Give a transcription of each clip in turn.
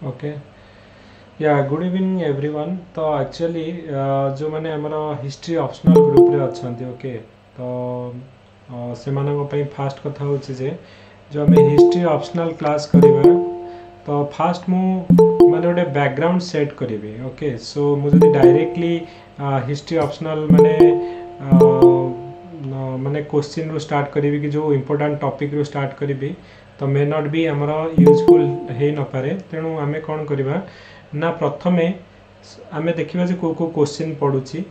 Okay या good evening everyone. तो actually जो मैंने आमर हिस्ट्री ऑप्शनल ग्रुप रे अच्छे ओके तो से फास्ट कथा हूँ जे जो आम हिस्ट्री ऑप्शनल क्लास करवा तो फास्ट मु माने गोटे बैकग्राउंड सेट करी ओके सो मुझे डायरेक्टली हिस्ट्री ऑप्शनल माने क्वेश्चन रू स्टार्ट करी कि जो इम्पोर्टाट टॉपिक रू स्टार्ट करी तो मे नॉट बी आमर यूजफुल हो न पारे तेणु आम कौन करवा ना प्रथमे आम देखा जो को क्वेश्चन पड़ुची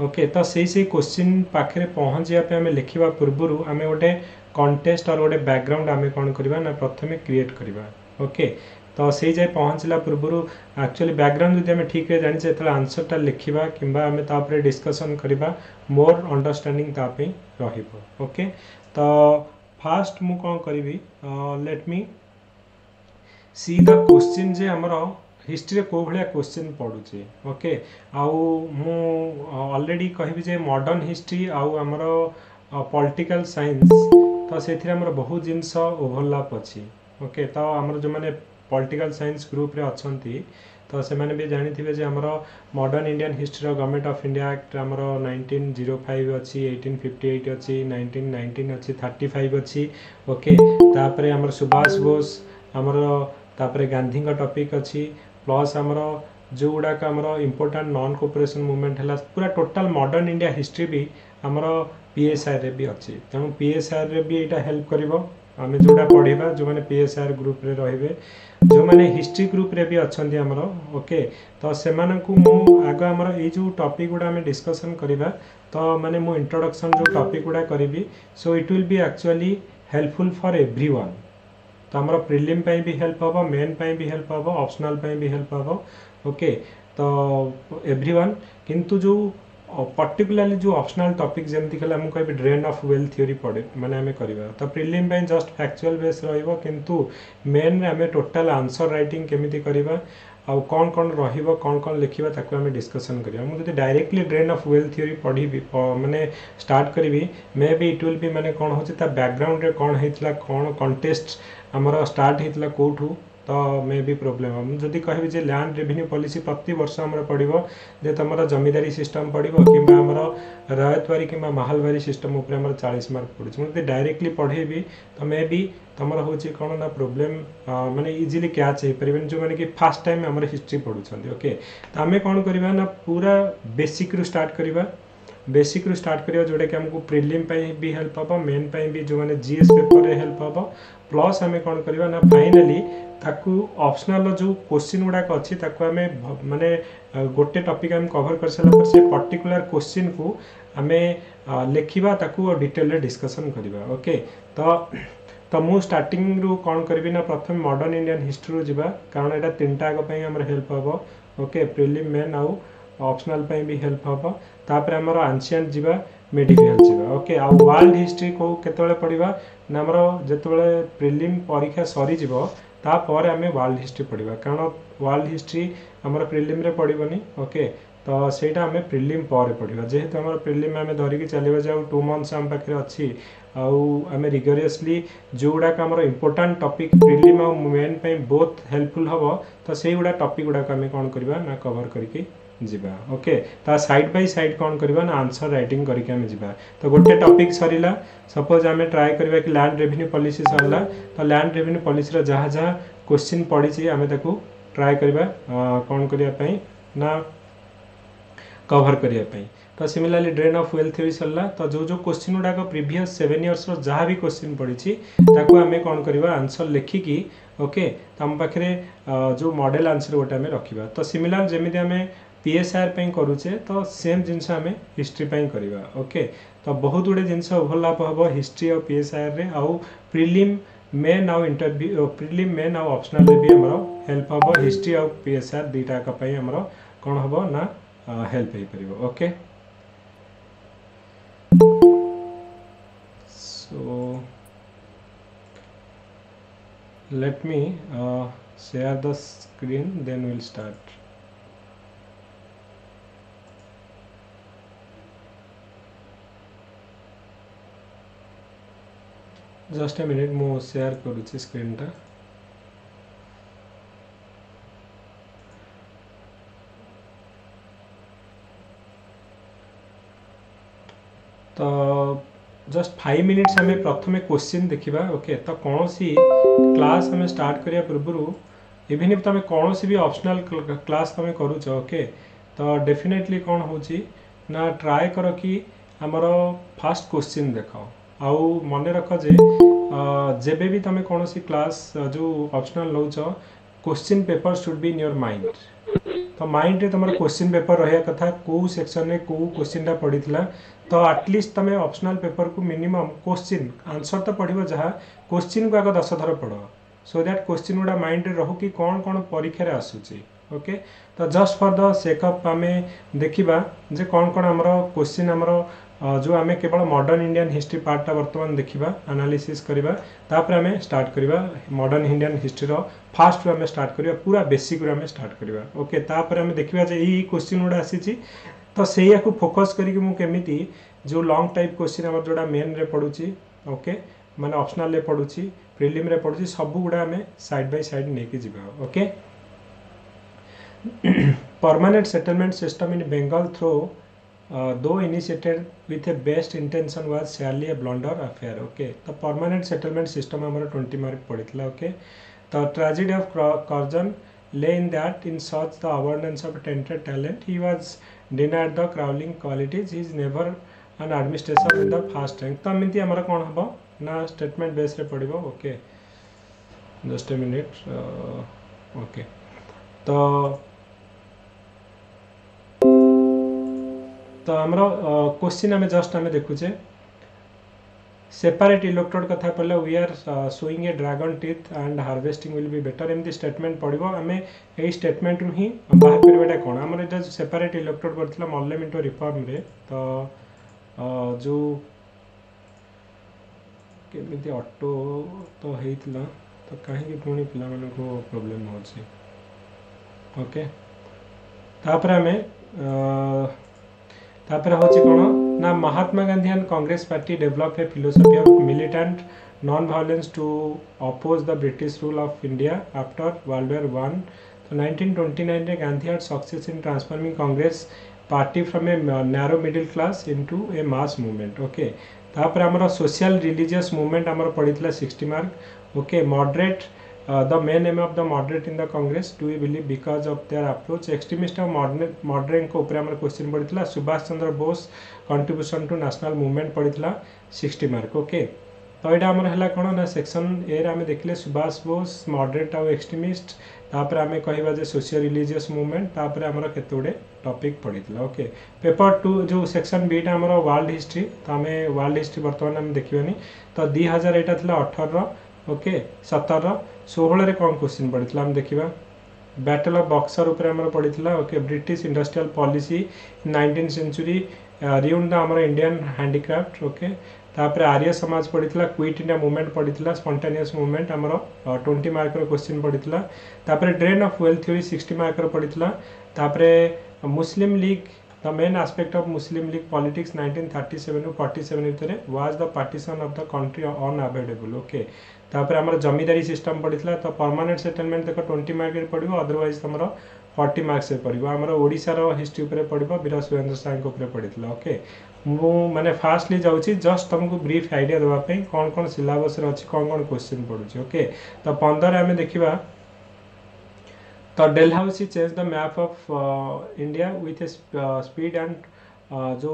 ओके तो से क्वेश्चन पाखे पहुँचापी आम लिखा पूर्वर आम गोटे कंटेस्ट और गोटे बैकग्राउंड आम कौन करवा ना प्रथमे क्रिएट करवा ओके तो से जाए पहुँचला पूर्वर एक्चुअली बैकग्राउंड जब ठीक है जानी जो आंसरटा लिखा कि आम तापर डिस्कसन करवा मोर अंडरस्टैंडिंग तापी ओके तो फास्ट मु कौन करी let me see the question जे हमर हिस्ट्री को भाया क्वेश्चन पड़ुचे ओके आउ मु ऑलरेडी कहबी जे मॉडर्न हिस्ट्री आउ हमर पॉलिटिकल साइंस तो से बहुत जिनस ओवरलैप अच्छी ओके तो हमर जो माने पॉलिटिकल साइंस ग्रुप रे अछंती तो से माने भी जानी थिबे जे हमर modern Indian history government of India act हमर 1905 अच्छी 1858 अच्छी 1919 अच्छी 35 अच्छी ओके तापरे हमर सुभाष बोस हमर तापरे गांधी का टॉपिक अच्छी प्लस हमर जो गुड़ाक आमर इम्पोर्टाट नॉन कोऑपरेशन मूवमेंट है पूरा टोटल मॉडर्न इंडिया हिस्ट्री भी हमर पीएसआर रे भी अच्छी तेणु पीएसआर रे भी यहाँ हेल्प करिवो आम जोटा पढ़ा जो मैंने पीएसआर ग्रुप रे रहिबे जो मैंने हिस्ट्री ग्रुप रे भी अच्छी आमर ओके तो से आग आमर ये जो टॉपिक गुड़ा आम डिस्कसन करवा तो माने मो इंट्रोडक्शन जो टॉपिक गुड़ा करी so it will be actually helpful for everyone तो आमर प्रिलिम भी हेल्प हम मेन भी हेल्प हम ऑप्शनल भी हेल्प हम ओके तो एवरीवन किंतु जो पर्टिकुलाली जो ऑप्शनल टॉपिक जमती कह कह ड्रेन ऑफ वेल्थ थ्योरी पड़े माने आम करवा तो प्रिलिम जस्ट फैक्चुअल बेस रहिबो किंतु मेन रे आम टोटल आंसर राइटिंग केमिति करवा आउ कौन कौन रहिबो कौन कौन लिखिबा ताको आम डिस्कशन करिया मुझे directly drain of wealth theory पढ़ी माने स्टार्ट करी may be it will be माने कौन होची ता बैकग्राउंड रे कौन हेतला कौन कंटेस्ट आमर स्टार्ट होता कौटू तो मे भी प्रोब्लेम हम जदि कहि जे लैंड रेवेन्यू पॉलिसी प्रति वर्ष आमर पड़ो जे तुम जमींदारी सिस्टम पड़ो कि रयतवारी कि महलवारी सिस्टम उपर आमर 40 मार्क पड़े मुझे डायरेक्टली पढ़ेबी तो मे भी तुम हूँ कौन ना प्रोब्लेम माने इजिली कैच हो पारे जो मैंने कि फास्ट टाइम आमर हिस्ट्री पढ़ुं ओके तो आम कौन करवा ना पूरा बेसिक रू स्टार्ट करवा बेसिक रू स्टार्ट करिया जोटा कि हमको प्रिलिम भी हेल्प हम मेन भी जो मैंने जीएस पेपर रे हेल्प हम प्लस आम कौन करवा ना फाइनाली ताकू ऑप्शनल जो क्वेश्चन गुड़ाक अच्छी आम माने गोटे टॉपिक आम कवर कर सारा पर से पर्टिकुलर क्वेश्चन को आम लिखा ताकू डिटेल रे डिस्कशन करवा ओके तो मु स्टार्टिंग रू कौन करी ना प्रथम मॉडर्न इंडियन हिस्ट्री रू जीवा कारण यहाँ तीन टाक हेल्प हम ओके प्रिलिम मेन आउ ऑप्शनल भी हेल्प हम तापर आमर एंशिएंट जीवा मेडिकल जीवा ओके आ वर्ल्ड हिस्ट्री को केतले पढ़ा ना आमर जिते प्रिलिम परीक्षा सरी जीवो तापर आम वर्ल्ड हिस्ट्री पढ़ा कारण वर्ल्ड हिस्ट्री आमर प्रिलिम रे पड़ोनी ओके तो सेटा आम प्रिलिम पर पढ़ा जेहेतु आम प्रिलिम आम धरिकी चलवा जाऊ 2 मंथ्स आम पाखे अच्छी आम रिगरियसली जो गुड़ाक आम इम्पोर्टाट टॉपिक प्रिलिम और मेन बोथ हेल्पफुल हम तो से गुड़ा टॉपिक गुड़ाक आम कौन करवा ना कवर करके जीवा ओके ता साइड बाय साइड कौन करवा ना आंसर राइटिंग करके आम जीवा तो गोटे टॉपिक सरीला सपोज आम ट्राए करवा कि लैंड रेवेन्यू पॉलिसी सरला तो लैंड रेवेन्यू पॉलिसी जहाँ जहाँ क्वेश्चन पड़ी आम ताकू ट्राए करवा कौन करने ना कवर करने तो similarly drain of wealth theory सरला तो जो जो क्वेश्चन गुड़ाक प्रीवियस 7 इयर्स जहाँ भी क्वेश्चन पड़ी ताकू आम कौन करवा आंसर लिखिकी ओके तो आम पाखे जो मॉडल आंसर गोटे आम रखा तो सिमिलर जमी आम पीएसआर करुचे तो सेम जिनस आम हिस्ट्री करवा ओके तो बहुत गुड़े जिनस ओवरलैप हम हिस्ट्री और पीएसआर रे आउ प्रिलिम मेन आउ इंटरव्यू प्रिलिम मेन आउ ऑप्शनल भी आमर हेल्प हम हिस्ट्री और पीएसआर दुईटाक आमर कौन हम ना हेल्प हो पार okay so let me share the screen then will start just a minute मु शेयर करुच्ची स्क्रीन टा तो जस्ट 5 मिनिट्स आम प्रथम क्वेश्चन देखा। ओके, तो कौन सी क्लास आम स्टार्ट करिया पूर्व इवन इफ तुम कौन सी भी ऑप्शनल क्लास तुम करुच। ओके, तो डेफिनेटली कौन होची ना ट्राए कर कि आमर फास्ट क्वेश्चन देख आउ मन रख जे जेबे भी तुम कौन सी क्लास जो optional notch question paper should be in your mind. तो माइंड रे तुम क्वेश्चन पेपर रहा कथा कौ सेक्शन में कौ क्वेश्चन पड़ी तो एटलिस्ट तुम ऑप्शनल पेपर को मिनिमम क्वेश्चन आंसर तो पढ़ो जहाँ क्वेश्चन को आग 10 थर पढ़ सो दैट क्वेश्चन गुड़ा माइंड रे रहू कि कौन कौन परीक्षा रे आसूची। ओके, तो जस्ट फॉर द सेकअप आम देखा जे कौन कौन आमर क्वेश्चन आमर जो आम केवल मॉडर्न इंडियन हिस्ट्री पार्टा वर्तमान देखा एनालिसिस करवा तापर आम स्टार्ट करवा मॉडर्न इंडियन हिस्ट्री रो फास्ट आम स्टार्ट करवा पूरा बेसिक आम स्टार्ट करवा। ओके, तापर आम देखा जे यही क्वेश्चन गुड़ा आसी तो से फोकस करके मुझे जो लॉन्ग टाइप क्वेश्चन आम जोड़ा मेन रे पड़ुची। ओके, माने ऑप्शनल रे पड़ुची प्रिलिम रे पड़ुची सब गुड़ा आम साइड बाय साइड लेके जीवा। Okay, permanent settlement system in Bengal through though initiated with a best intention was surely a blunder affair। Okay, तो permanent settlement system हमारा 20 मार्क पड़ी थी। ओके, तो tragedy of Curzon lay in that in such the abundance of talented talent he was denied the crawling qualities he is never an administration in the first rank। तो एमती हमारा कौन हम ना स्टेटमेंट बेस रे पड़ो। Okay, just a minute. Okay, तो आमर क्वेश्चन आम जस्ट आम देखुचे सेपरेट इलेक्ट्रोड कथा पड़े we are showing a dragon teeth and harvesting will be better एमती स्टेटमेंट पड़ो आम यही स्टेटमेंट ही बाहर करवाटा कौन आम जो सेपरेट इलेक्ट्रोड करथिला मॉडलमेंट रिफॉर्म रे तो जो केमिति ऑटो तो हेइतला तो कहीं पुणी पिला माने को प्रॉब्लम होची। ओके, तापर आमे तापर होची कोन ना Mahatma Gandhi and Congress party develop a philosophy of militant non violence to oppose the British rule of India after world war 1। तो 1929 रे Gandhi had success in transforming Congress party from a narrow middle class into a mass movement. Okay, तापर हमर social religious movement हमर पड़ीतला 60 mark. Okay, moderate the main aim of the moderate in the Congress do we believe because of their approach extremist of moderate को ऊपर हमर question पड़ीतला Subhash Chandra Bose contribution to national movement पड़ीतला 60 mark. Okay, तो यहाँ आमर है कौन ना सेक्शन ए रे आम देखले सुभाष बोस मॉडरेट आउ एक्सट्रीमिस्ट तापर आम कहवा जे सोशियो रिलीजियस मूवमेंट तापर आमर केते गुडे टॉपिक पड़ीतला। ओके, पेपर 2 जो सेक्शन बी टा आमर वर्ल्ड हिस्ट्री तो आम वर्ल्ड हिस्ट्री वर्तमान आम देखिबानी तो 2000 एटा थिला 18 ओके 17 16 रे कौन क्वेश्चन पड़ीतला हम देखिबा बैटल ऑफ बक्सर ऊपर हमर पड़ीतला। Okay, British industrial policy 19th century ruin the हमर इंडियन हैंडीक्राफ्ट। ओके, तापर आर्य समाज पड़ीतला क्विट इंडिया मूवमेंट पड़ीतला स्पॉन्टेनियस मूवमेंट हमर 20 मार्क रो क्वेश्चन पड़ीतला। तापर drain of wealth theory 60 mark रो पड़ीतला। तापर Muslim League the main aspect of Muslim League politics 1937 to 47 भितर was the partition of the country unavoidable. Okay, तापर हमर जमींदारी सिस्टम पड़ीतला तो परमानेंट सेटलमेंट देखो 20 मार्क रे पड़िबो अदरवाइज हमर 40 मार्क्स रे पड़िबो। हमर ओडिसा रो हिस्ट्री ऊपर पड़िबो वीर सुरेंद्र साय को ऊपर पड़ीतला। ओके, मु माने फास्टली जाउची जस्ट तुमको ब्रीफ आइडिया देबा पे कोन कोन सिलेबस रे अछि कोन कोन क्वेश्चन पडुची। ओके, तो 15 हमें देखिबा तो Dalhousie change the map of India with a speed and जो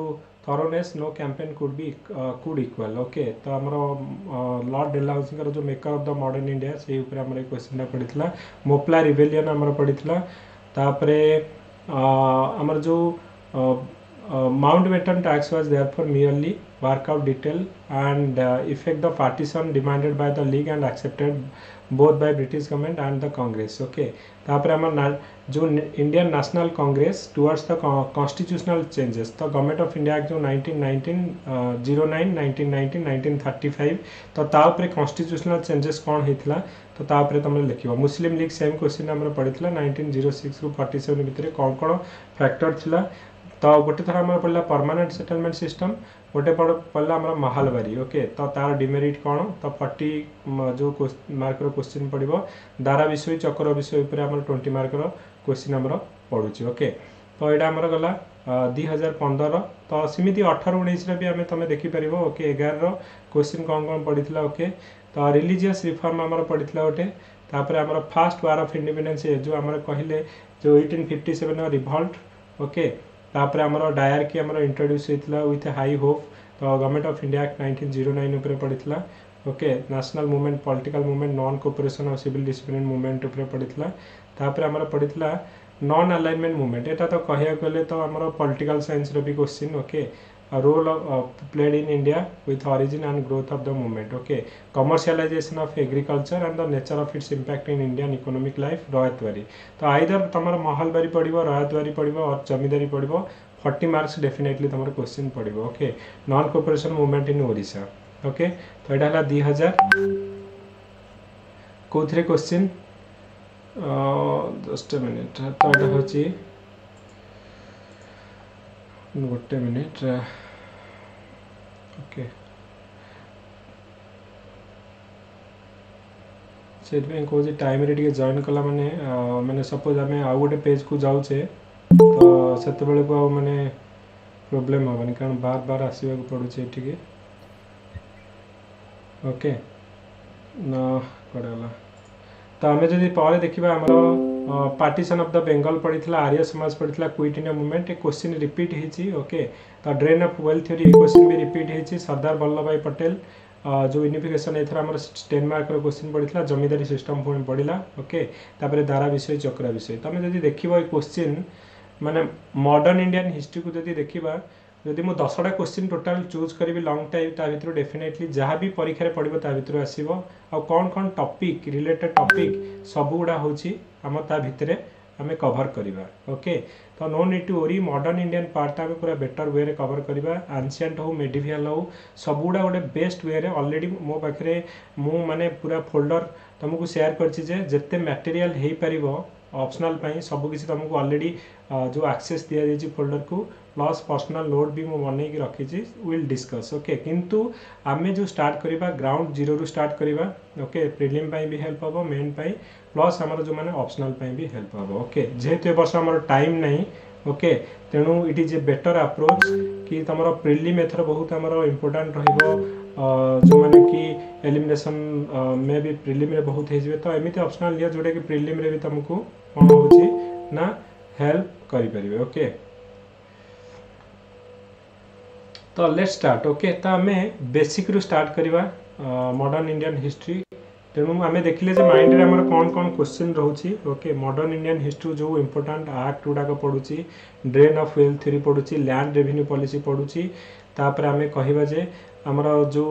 thoroughness no campaign could equal. Okay, तो हमर लॉर्ड डेलहाउसी का जो maker of the modern India से ऊपर हमर क्वेश्चन पड़ीतला। मोपला रिबेलियन हमर पड़ीतला। तापरे हमर जो Mountbatten tax was therefore merely work out detail and effect the partition demanded by the league and accepted both by British government and the Congress। Okay, तापर हमर जो Indian national Congress towards the constitutional changes तो government of India जो 1909 1919 1935 तो तापर constitutional changes कौन होता तो तापर तुम लिखिबो। मुस्लिम लीग सेम क्वेश्चन हमर पड़ीतला 1906 रु 47 भितर कौन कौन फैक्टर थिला तो गोटे थर आम पड़ा परमानेंट सेटलमेंट सिस्टम गोटे पड़ा आम महालबारी। ओके, तो तार डिमेरिट कौन तो 40 जो मार्क रो क्वेश्चन पड़ो दारा विषय चक्र विषय ऊपर आम 20 मार्क रो क्वेश्चन आम पड़ुची। ओके, तो यहाँ आमर गला 2015 तो सेमती 18-19 भी आम तुम देखिपर ओके 11 क्वेश्चन कौन कौन पड़ा ओके तो रिलीजियस रिफॉर्म आमर पड़ा गोटे तापर आमर फास्ट वार ऑफ इंडिपेंडेंस जो आमर कहले जो 1857 रिवॉल्ट ओके तापर आमर डायरकी आमर इंट्रोड्यूस होता विथ हाई होप तो गवर्नमेंट ऑफ इंडिया एक्ट 1909 उपर पड़ा okay national movement political movement non cooperation और सिविल डिसिप्लिन मूवमेंट उपर पड़ा तापर आमर पड़ा नॉन अलाइनमेंट मूवमेंट एटा तो कहया गले तो आमर पॉलिटिकल साइंस रो भी question okay role played in India with origin and growth of the movement okay commercialization of agriculture and the nature of its impact in Indian economic life ryotwari तो either तुम महलबारी पड़ो रयतवारी पड़ो और जमींदारी पड़ो 40 मार्क्स डेफिनेटली तुम question पड़ो okay non cooperation movement in Odisha okay तो यहाँ 2000 कौन क्वेश्चन जस्ट मिनिट तो यहाँ हूँ गोटे मिनिट ओके से कौन टाइम रे जॉइन कला माने माने सपोज आम आउ गोटे पेज को जाऊे तो से माने प्रोब्लेम हेनी कारण बार बार आसवा पड़े ये ओके कड़गला तो आम जब पर देखा आमर पार्टीशन ऑफ द बेंगल पड़ा आर्य समाज पड़ा quit India movement question repeat होती ओके तो drain of wealth theory question भी रिपीट होती सरदार वल्लभ भाई पटेल जो यूनिफिकेशन एथर आम 10 मार्क क्वेश्चन पड़ा जमींदारी सिस्टम पुणी पड़ा ओके तापर दारा विषय चक्रा विषय तुम जब देख क्वेश्चन माने मॉडर्न इंडियन हिस्ट्री को जब देखा जदि मु 10टा क्वेश्चन टोटाल चूज करी लॉन्ग टाइम ता भितर डेफिनेटली जहाँ भी परीक्षा पड़ो ता भितर आसो आ कौन कौन टॉपिक रिलेटेड टॉपिक सब गुड़ा हूँ आम ता भितर आम कवर करवा ओके तो no need to worry modern Indian part आम पूरा बेटर वे कवर करवा एंशिएंट हो मेडिवियल हो सब गुड़ा गोटे बेस्ट वे ऑलरेडी मो पाखे मु माने पूरा फोल्डर तुमको शेयर करते मटेरियल हो पार ऑप्शनल पाई सब किसी तुमको ऑलरेडी जो एक्सेस दि जाइए फोल्डर को प्लस पर्सनल नोट भी मुझे बनई रखी विल डिस्कस ओके किंतु आमे जो स्टार्ट करवा ग्राउंड जीरो रु स्टार्ट करवा ओके प्रिलिम भी हेल्प हम मेन प्लस आमर जो मैंने ऑप्शनल भी हेल्प हम ओके जेहेतु ए वर्ष आमर टाइम नहीं ओके तेणु it is a better approach कि तुम प्रिलिम एथर बहुत आमर इम्पोर्टाट जो मैंने कि एलिमिनेशन में भी प्रिलिम रे बहुत हो तो एमती ऑप्शनल लिया जोटा कि प्रिलिम रे भी तुमको कौन हो ना हेल्प करें ओके तो लेट्स स्टार्ट ओके तो आम बेसिक रु स्टार्ट करवा मॉडर्न इंडियन हिस्ट्री तेणु आम देखिले जे माइंड रे हमर कौन कौन क्वेश्चन रोची ओके मॉडर्न इंडियन हिस्ट्री जो इंपोर्टेंट एक्ट गुड़ाक पड़ुची ड्रेन ऑफ वेल्थ थ्योरी पड़ुची लैंड रेवेन्यू पॉलिसी पड़ुची तापर आम कहवा जे आमर जो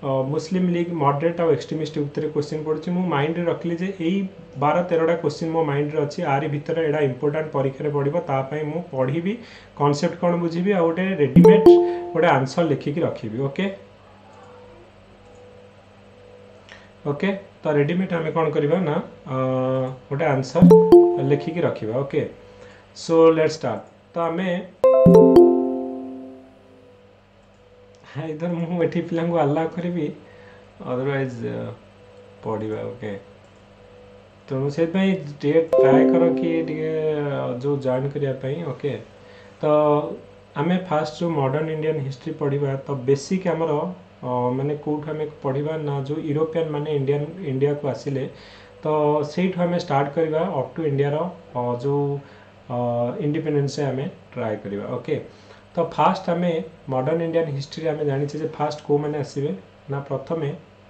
मुस्लिम लीग मॉडरेट और एक्सट्रीमिस्ट उत्तर क्वेश्चन पड़ुची मु माइंड रे रखली जे एई 12-13टा क्वेश्चन मो माइंड रे अछि आरी भितर एडा इंपोर्टेंट परीक्षा रे पड़िबो ता पई मु पढिबी कांसेप्ट कोन बुझिबी आ गोटे रेडीमेड गोटे आंसर लिखिकी रखिबी ओके ओके तो रेडीमेड आम कौन करवा ना गोटे आंसर लिखिकी रखिबा ओके सो लेट्स स्टार्ट तो आम इधर मुझे पिला अलाउ करी अदरवाइज पढ़ा ओके तेणु से ट्राए कर कि जो जॉइन करने ओके तो आम फास्ट जो मॉडर्न इंडियन हिस्ट्री पढ़ा तो बेसिक आमर माने कौट आम पढ़ा ना जो यूरोपियन माने इंडिया को आसिले तो से स्टार्ट करवा अप टू इंडिया जो इंडिपेंडेंस आम ट्राए करवा ओके तो फास्ट आम मॉडर्न इंडियन हिस्ट्री आम जानी फास्ट कौ मैंने आसवे ना प्रथम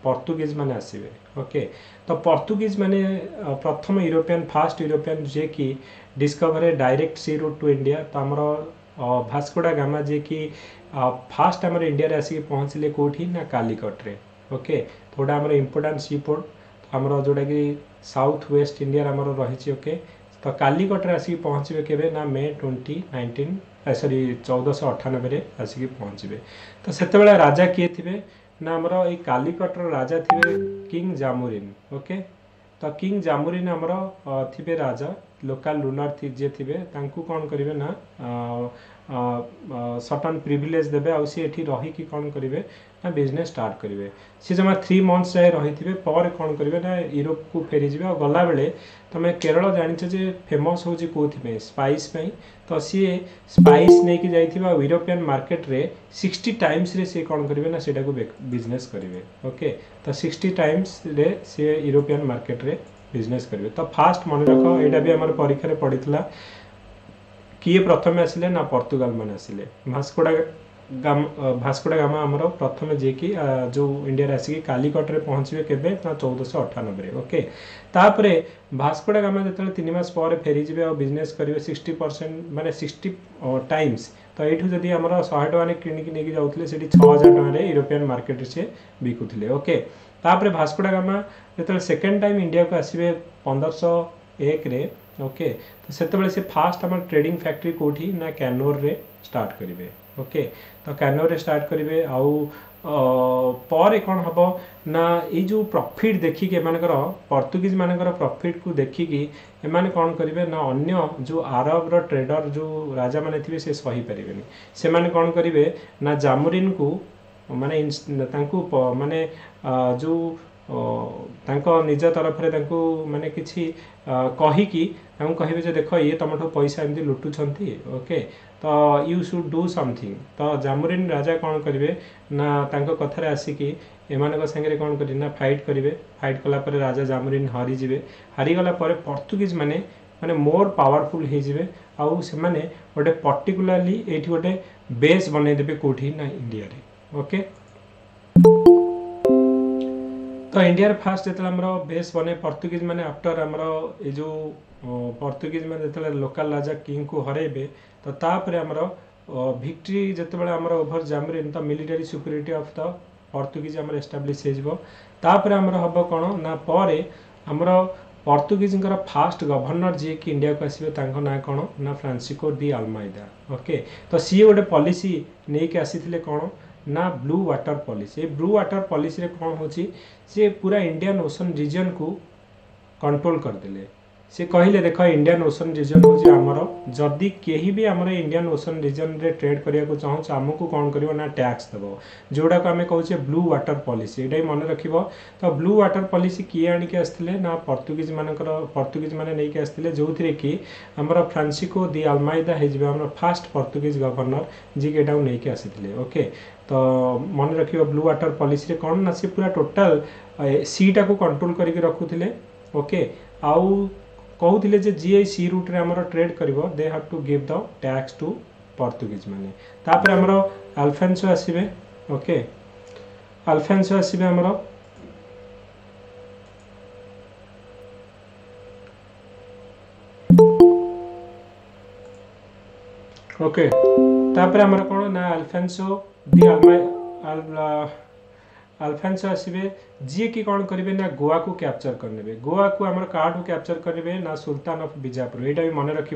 पोर्तुगीज मैंने आसवे ओके तो पोर्तुगीज मैंने प्रथम यूरोपियन फास्ट यूरोपियन जे कि डिस्कवर डायरेक्ट सी रूट टू इंडिया तो आमर भास्को डा गामा जे कि फास्ट आमर इंडिया रे आसिक पहुँचले कौटी ना कालीकट रे ओके थोड़ा आमर इंपोर्टेंट सी पोर्ट आमर जोटा कि साउथ वेस्ट इंडिया आमर रही ओके तो कालीकट रे आसिक पहुँचे केबे ना मे 1498 आसिक पहुँचे तो सेतेबेले राजा किए थे ना आमर ये कालीकटर राजा थे किंग जामुरिन ओके तो किंग जामुरिन आमर थे राजा लोकल रूलर जे थे कौन करेंगे ना सर्टन प्रिविलेज देवे आउ सी एठी रही कि कौन करेंगे ना बिजनेस स्टार्ट करेंगे सी जमा 3 मंथ्स जाए रही थे पर कौन करेंगे ना यूरोप को फेरी जाए और गला बेले तुम केरल जानिछ जे फेमस होची कोथि स्पाइस पे तो सी स्पाइस नहीं कि जाइथिबा यूरोपियन मार्केट रे 60 टाइम्स रे सी कौन करेंगे ना सेटा को बिजनेस करेंगे ओके तो 60 टाइम्स रे सी यूरोपियन मार्केट रे बिजनेस करेंगे तो फास्ट मन रख यहाँ भी आम परीक्षा पड़ता किए प्रथम आसिले ना पोर्तुगाल मान आसिले भास्कोडा गामा आमर प्रथम जे कि जो इंडिया आसिक कालीकट रे पहुँचे केबे ना 1498 ओके तापरे भास्कोडा गामा जो 3 मास पर फेरी जाए और बिजनेस करेंगे 60% माने 60 टाइम्स तो यू जदि आम 100 टका किणिकी नहीं जाऊे से 6000 टकर यूरोपियन मार्केट से बिकुले ओके तापरे भास्कोडा गामा जो सेकेंड टाइम इंडिया को आसवे 1501 रे ओके तो सेतबेले से फास्ट आम ट्रेडिंग फैक्ट्री कोठी ना कैनोर रे स्टार्ट करेंगे ओके तो कैनोर रे स्टार्ट करेंगे आउ पर कौन हम ना ये जो प्रॉफिट देखिक एमानकर पोर्तुगीज मानकर प्रॉफिट को देखिकी एमाने कौन करेंगे ना अन्य जो अरब रो ट्रेडर जो राजा माने थिबे से सही पारिबेनी से माने कौन करेंगे ना जामुरिन को माने माने जो तांको निज तरफ रे तांको माने किछि कहिकी तांको कहिबे जे देखो ये तुमठो पैसा एमती लुटुछंती ओके तो यू शुड डू समथिंग तो जामुरिन राजा कौन करेंगे ना तांको कथार आसिकी एमानक संगे कौन करें ना फाइट करेंगे फाइट कला परे राजा जामुरिन हारीजे हारीगला पोर्तुगीज माने माने मोर पावरफुल होइजिबे आउ से माने गोटे पर्टिकुलरली एठी गोटे बेस बनै देबे कोठी ना इंडिया रे ओके तो इंडिया फास्ट जो बेस बने पोर्तुगीज माने आफ्टर आमर ये जो पोर्तुगीज माने जो लोकल राजा किंग को हरेबे तो तापर आमर विक्ट्री जितेबाला आमर ओभर जामुरिन तो military security of the Portuguese आमर एस्टाब्लिश होपर आमर हम कौन ना पर आमर पोर्तुगीज फास्ट गवर्नर जी कि इंडिया को आसवे ना कौन ना फ्रांसिस्को डी अल्मेइदा ओके तो सी गोटे पॉलिसी नहीं कि आसी कौन ना blue water policy blue water policy रे कौन होची से पूरा इंडियन ओशन रीजन को कंट्रोल करदेले से कहले देख इंडियन ओशन रीजन होची हमर जदि केही भी हमर इंडियन ओशन रीजन रे ट्रेड करिया को चाहू हमको कौन करियो ना टैक्स देबो जोडा को हमें कहूचे ब्लू वाटर पॉलिसी एटाई मन रखिबो तो ब्लू वाटर पॉलिसी किए आनी के आस्थिले ना पोर्तुगीज माने नै के आस्थिले जोथिरे कि हमर फ्रांसिस्को डी अल्मेइदा हे जिबे हमर फर्स्ट पोर्तुगीज गवर्नर जी के डाउ नै के आसीथिले ओके तो मन रखिबो ब्लू वाटर पॉलिसी रे कौन ना से पूरा टोटल सीटा को कंट्रोल करके रखुथिले ओके आउ कहूले जे जी सी रूट रे हमर ट्रेड करिवो they have to give the tax to Portuguese माने तापर हमर अल्फेंसो आसीबे ओके अल्फेंसो आसीबे हमर ओके तापर हमर कोन ना अल्फेंसो दी अल्फेंसो आसवे जी की कौन करेंगे ना गोवा को कैप्चर करने गोवा को आम काठू कैप्चर करेंगे ना सुल्तान ऑफ बीजापुर यहाँ भी मन रख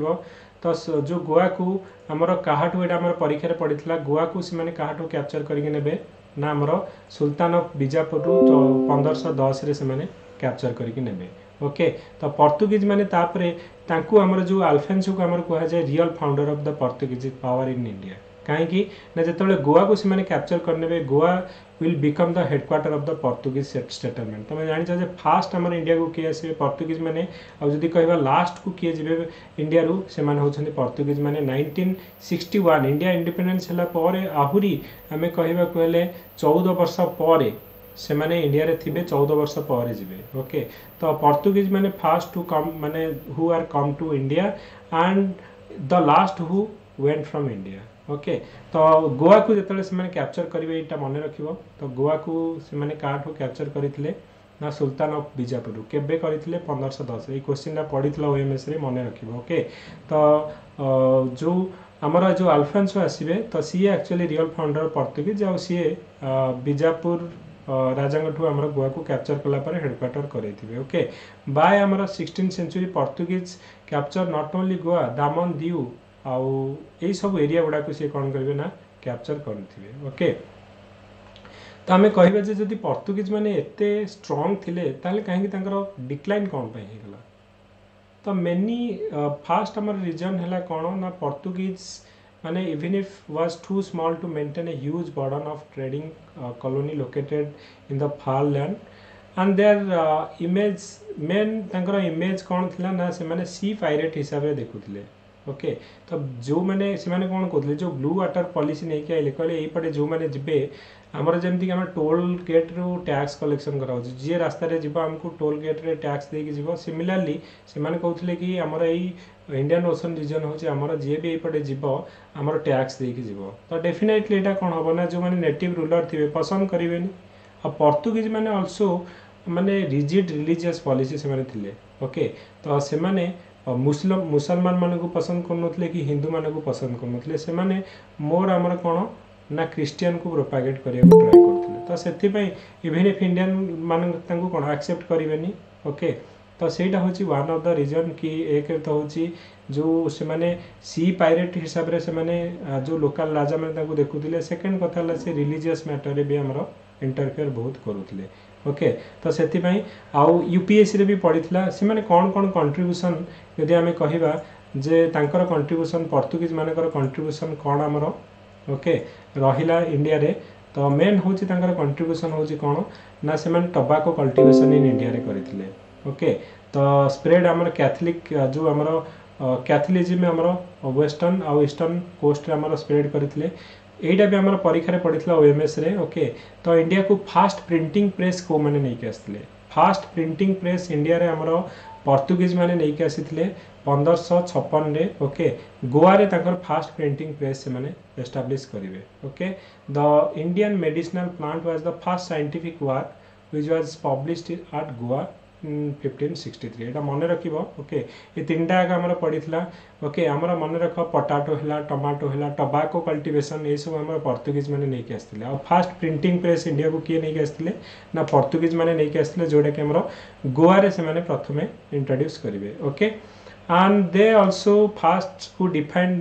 तो जो गोवा को आमर काठू यहाँ परीक्षा पड़ता गोवा को सीमाने काठू कैप्चर करके ना आमर सुल्तान ऑफ बीजापुर 1510 रे से कैप्चर करके ओके तो पोर्तुगीज माने तापरे तांकू आमर जो अल्फेंसो को आमर कहा जाए real founder of the Portuguese power in India कहीं ना जो गोवा को सीमाने कैप्चर करने Goa will become the headquarter of the Portuguese settlement तुम जान फास्ट आम इंडिया को किए आसवे पोर्तुगीज माने आदि कह लास्ट को किए जी इंडिया रू से होती पोर्तुगीज माने 1961 इंडिया इंडिपेंडेंस है आहरी आम कहवा कहले 14 वर्ष पर से माने इंडिया रे थिबे 14 वर्ष पर जिवे ओके तो पोर्तुगीज माने फास्ट टू कम माने who are come to India and the last who went from India okay तो गोवा को जिते से कैप्चर करेंगे यहाँ मन रखिबो तो गोवा को से काठू कैप्चर करते ना सुल्तान ऑफ बीजापुर केबे करते 1510 ये क्वेश्चन पढ़ी ओएमएस रे मन रखिबो ओके तो जो आमर जो अल्फेंसो आसवे तो सी एक्चुअली रियल फाउंडर पोर्तुगीज आ सी बीजापुर राजा आमर गोवा को कैप्चर कलापर हेडक्वार्टर करे ओके बाय आमर 16th century Portuguese capture not only Goa Daman Diu आउ यही सब एरिया गुड़ा को सी कौन करेंगे ना कैप्चर करेंगे ओके तो आम कह जदि पोर्तुगीज माने एते स्ट्रॉन्ग थिले ताले कहीं डिक्लाइन कौन पे गला तो मेनी फास्ट आमर रीजन है कौन ना पोर्तुगीज माने even if was too small to maintain a huge burden of trading colony located in the far land and their image main तांकर image कौन थिला ना से माने सी पायरेट हिसाब रे देखुथिले ओके तो जो माने से माने कौन कहले जो ब्लू वाटर पॉलिसी नहीं के आइले कहले एई पटे जो माने जिबे हमर जेमति कि हम टोल गेट रो टैक्स कलेक्शन करा जे रास्ता रे जिबा हमको टोल गेट रे टैक्स दे के जिवो सिमिलरली से माने कहथले कि हमर एई इंडियन ओशन रीजन होचे हमर जे भी एई पटे जिवो हमर टैक्स दे के जिवो तो डेफिनेटली एटा कोन होबो ना जो माने नेटिव रूलर थिबे पसंद करिवेनी आ पोर्तुगीज माने आल्सो माने रिजिड रिलीजियस पॉलिसी से माने थिले ओके तो से माने मुसलमान मान को पसंद करनथले कि हिंदू मान को पसंद करनथले से माने मोर हमर कोन ना क्रिश्चियन को प्रोपागेट करिया को ट्राई करथले तो सेति पई इवन इफ इंडियन मान तांको कोन एक्सेप्ट करिवेनी ओके तो सेटा होची वन ऑफ द रीजन कि एक तो होची जो से माने सी पायरेट हिसाब रे से माने जो लोकल राजा माने तांको देखुथिले सेकंड कथा ला से रिलीजियस मैटर रे भी हमरो इंटरफेयर बहुत करूथिले ओके तो सेति पई आउ यूपीएससी रे भी पडितला से माने कोन कोन कंट्रीब्यूशन यदि हमें कहिबा जे तांकर कंट्रीब्यूशन पोर्तुगीज मानकर कंट्रीब्यूशन कोन हमरो ओके रहिला इंडिया रे तो मेन होची तांकर कंट्रीब्यूशन होची कोन ना से माने टोबैको कल्टीवेशन इन इंडिया रे करिथिले ओके तो स्प्रेड हमर कैथोलिक जो हमरो कैथोलिज्म हमरो वेस्टर्न आ ईस्टर्न कोस्ट रे हमरो स्प्रेड करिथिले एटा भी हमर परीक्षा रे पडितला ओएमएस रे ओके तो इंडिया को फास्ट प्रिंटिंग प्रेस को माने नै के आस्थिले फास्ट प्रिंटिंग प्रेस इंडिया रे हमरो पोर्तुगीज माने नै के आसीथिले 1556 रे ओके गोवा रे ताकर फास्ट प्रिंटिंग प्रेस से माने एस्टैब्लिश करिवे okay the Indian medicinal plant was the first scientific work which was published at Goa 1563 एटा मन रखिबो ओके ए तीनटा आगे हमर पडितला ओके हमर मन रख पोटैटो हैला टमाटो हैला टोबैको कल्टीवेशन ए सब हमर पोर्तुगीज माने नै के आस्थिले आ फास्ट प्रिंटिंग प्रेस इंडिया को किए नै के आस्थिले ना पोर्तुगीज माने नै के आस्थिले जोडा के हमर गोवा रे से माने प्रथमे इंट्रोड्यूस करिवे okay and they also first who define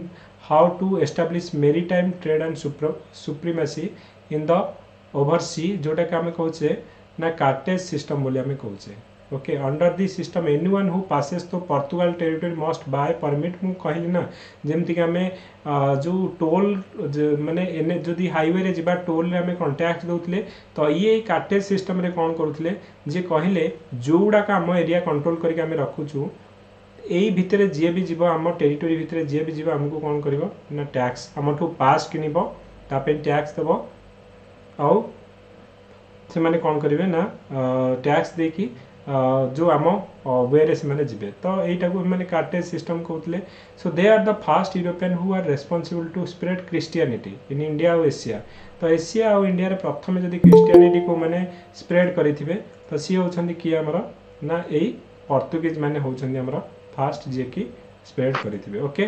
how to establish maritime trade and supremacy in the oversea जोडा के हमें कहूचे ना कार्टेज सिस्टम बोली हमें कहूचे okay under this system anyone who passes to Portugal territory must buy permit मु कहली ना जेमति कि हमें जो टोल माने एने जदी हाईवे रे जिबा टोल रे हमें कांटेक्ट दोतले तो ये कार्टेज सिस्टम रे कोन करूतले जे कहिले जोडा का हम एरिया कंट्रोल करके हमें रखुछु एई भितरे जे भी जीव हम टेरिटरी भितरे जे भी जीव हमको कोन करबो ना टैक्स हमठू पास किनिबो तापे टैक्स देबो आउ से माने कोन करिवे ना टैक्स देकी जो आम वे रे से माने जिबे तो एटा को माने कार्टेज सिस्टम कहतले so they are the first European who are responsible to spread Christianity in India और एशिया तो एशिया और इंडिया रे प्रथम जदी क्रिश्चियनिटी को माने स्प्रेड करिथिबे तो सी होछंदी कि हमर ना एई पोर्तुगीज माने होछंदी हमर फर्स्ट जे कि स्प्रेड करिथिबे ओके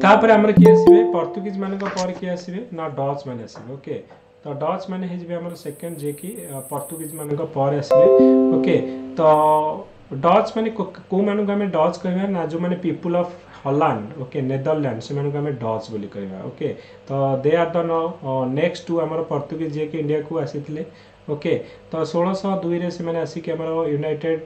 तापर हमर कि आसीबे पोर्तुगीज माने को पर कि आसीबे ना डच माने आसीबे ओके तो डच माने हे जिबे हमर सेकंड जे कि पोर्तुगीज माने को पर आसीबे ओके तो डच माने को माने को हमें डच कहबा ना जो माने people of Holland okay Netherland से माने को हमें डच बोली कहबा ओके तो they are the next to हमर पोर्तुगीज जे कि इंडिया को आसीथिले ओके तो 1602 रे से माने आसी कि हमर United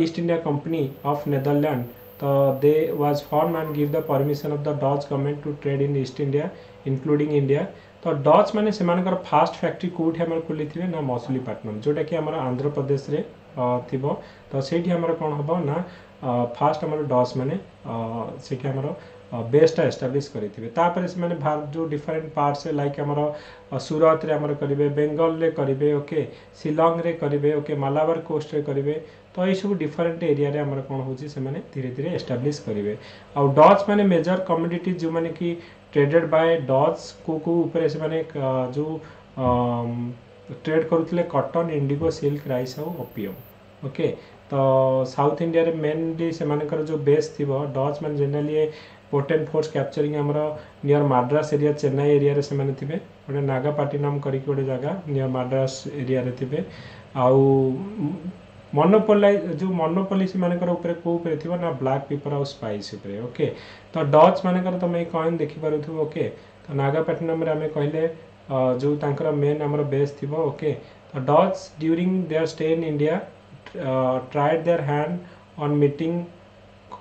East India Company of Netherland तो they was form and give the permission of the Dutch government to trade in East India including India तो डच माने से मानकर फास्ट फैक्ट्री कोठी हमर खुली थिबे ना मछलीपट्टनम जोटा कि हमर आंध्र प्रदेश रे थिबो तो सेठी हमर कोन हबो ना फास्ट हमर डच माने सेठी हमर बेस्ट एस्टैब्लिश करिथिबे तापर से माने भारत जो डिफरेंट पार्ट्स है लाइक हमर सूरत रे हमर करिवे बेंगल रे करिवे ओके शिलांग रे करिवे ओके मालाबार कोस्ट रे करिवे तो ये सब डिफरेंट एरिया रे हमर कोन होची से माने धीरे धीरे एस्टैब्लिश करिवे आ डच माने मेजर कमोडिटी जो माने कि ट्रेडेड बाय डच को ऊपर से माने जो ट्रेड करुतले कॉटन इंडिगो सिल्क राइस और ओपियम ओके तो साउथ इंडिया रे मेनली से मानकर जो बेस थिबो डच माने जनरली पोर्ट फोर्स कैप्चरिंग हमरो near Madras area Chennai area रे से माने थिबे ओडे नागापाटिनम करी ओडे जगह नियर मद्रास एरिया रे थिबे आउ मोनोपोली जो मोनोपोली से मानकर ऊपर को ऊपर थिबो ना ब्लैक पेपर और स्पाइस ऊपर ओके तो डच मानकर तमे कॉइन देखि पारुथु ओके तो नागापाटिनम रे हमें कहले जो तांकर मेन हमर बेस थिबो ओके तो Dutch during their stay in India tried their hand on meeting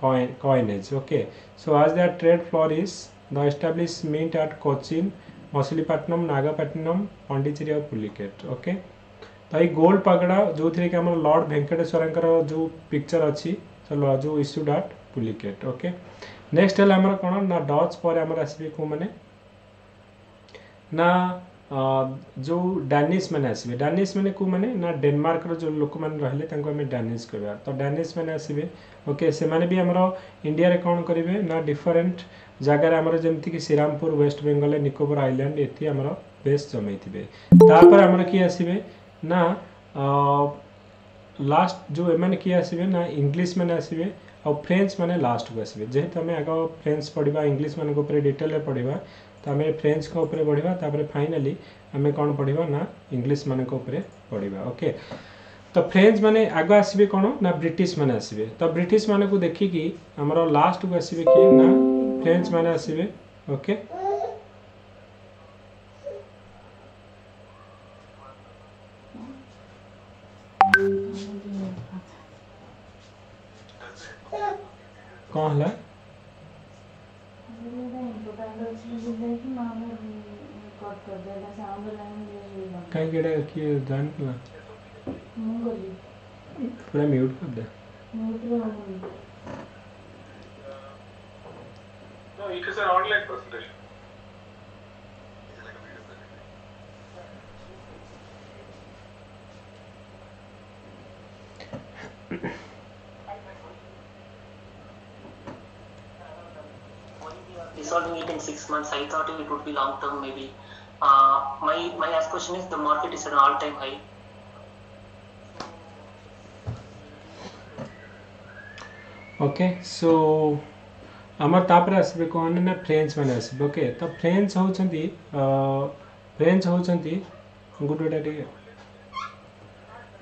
coinage. Okay, so as their trade floor is the established mint at Cochin, Machilipatnam, Nagapattinam, Pondicherry और पुलिकेट. ओके, तो ये gold पगड़ा जो थी कि हमर Lord वेंकटेश्वरंकर जो picture अच्छी चलो जो issued at Pulicat. Okay, next है हमर कोन ना डच पर हमर आसीबे को माने ना जो डैनिश मैंने आसबे. डैनिश मैंने को माने ना डेनमार्क रो जो लोक मैंने रहले तांको हमें डैनिश कहबा. तो डैनिश मैंने आसबे. ओके, से माने भी हमरो इंडिया रे कोन करिवे ना डिफरेंट जगह रे हमरो जेमति कि श्रीरामपुर वेस्ट बंगाल निकोबर आइलैंड एथि हमरो बेस जमैथिबे. तापर हमरो की आसबे ना लास्ट जो एमाने की आसबे ना इंग्लिश मैंने आसबे और फ्रेंच मैंने लास्ट को आसबे. जेहेतु हमें आगे फ्रेंच पढ़ा इंग्लिश मान ऊपर डिटेल रे पढ़ा तो आम फ्रेंच को ऊपर पढ़ा तापर फाइनाली आम कौन पढ़ा ना इंग्लिश मान ऊपर पढ़ा. ओके, तो फ्रेंच माने आगे आसबे कौन ना ब्रिटिश माने आसबे. तो ब्रिटिश मान को देखिकी आमर लास्ट को आसबे कि ना फ्रेंच माने आसबे. ओके, कौन है कहीं केड़ा कि जान ना पूरा म्यूट कर दे. No, it is an online presentation. Resolving it in 6 months, I thought it would be long term maybe. My last question is the market is at an all-time high. Okay, so आमर तापर आसबे कौन ना French माने आसबे. Okay, तो French होचंती गुडुटा टिके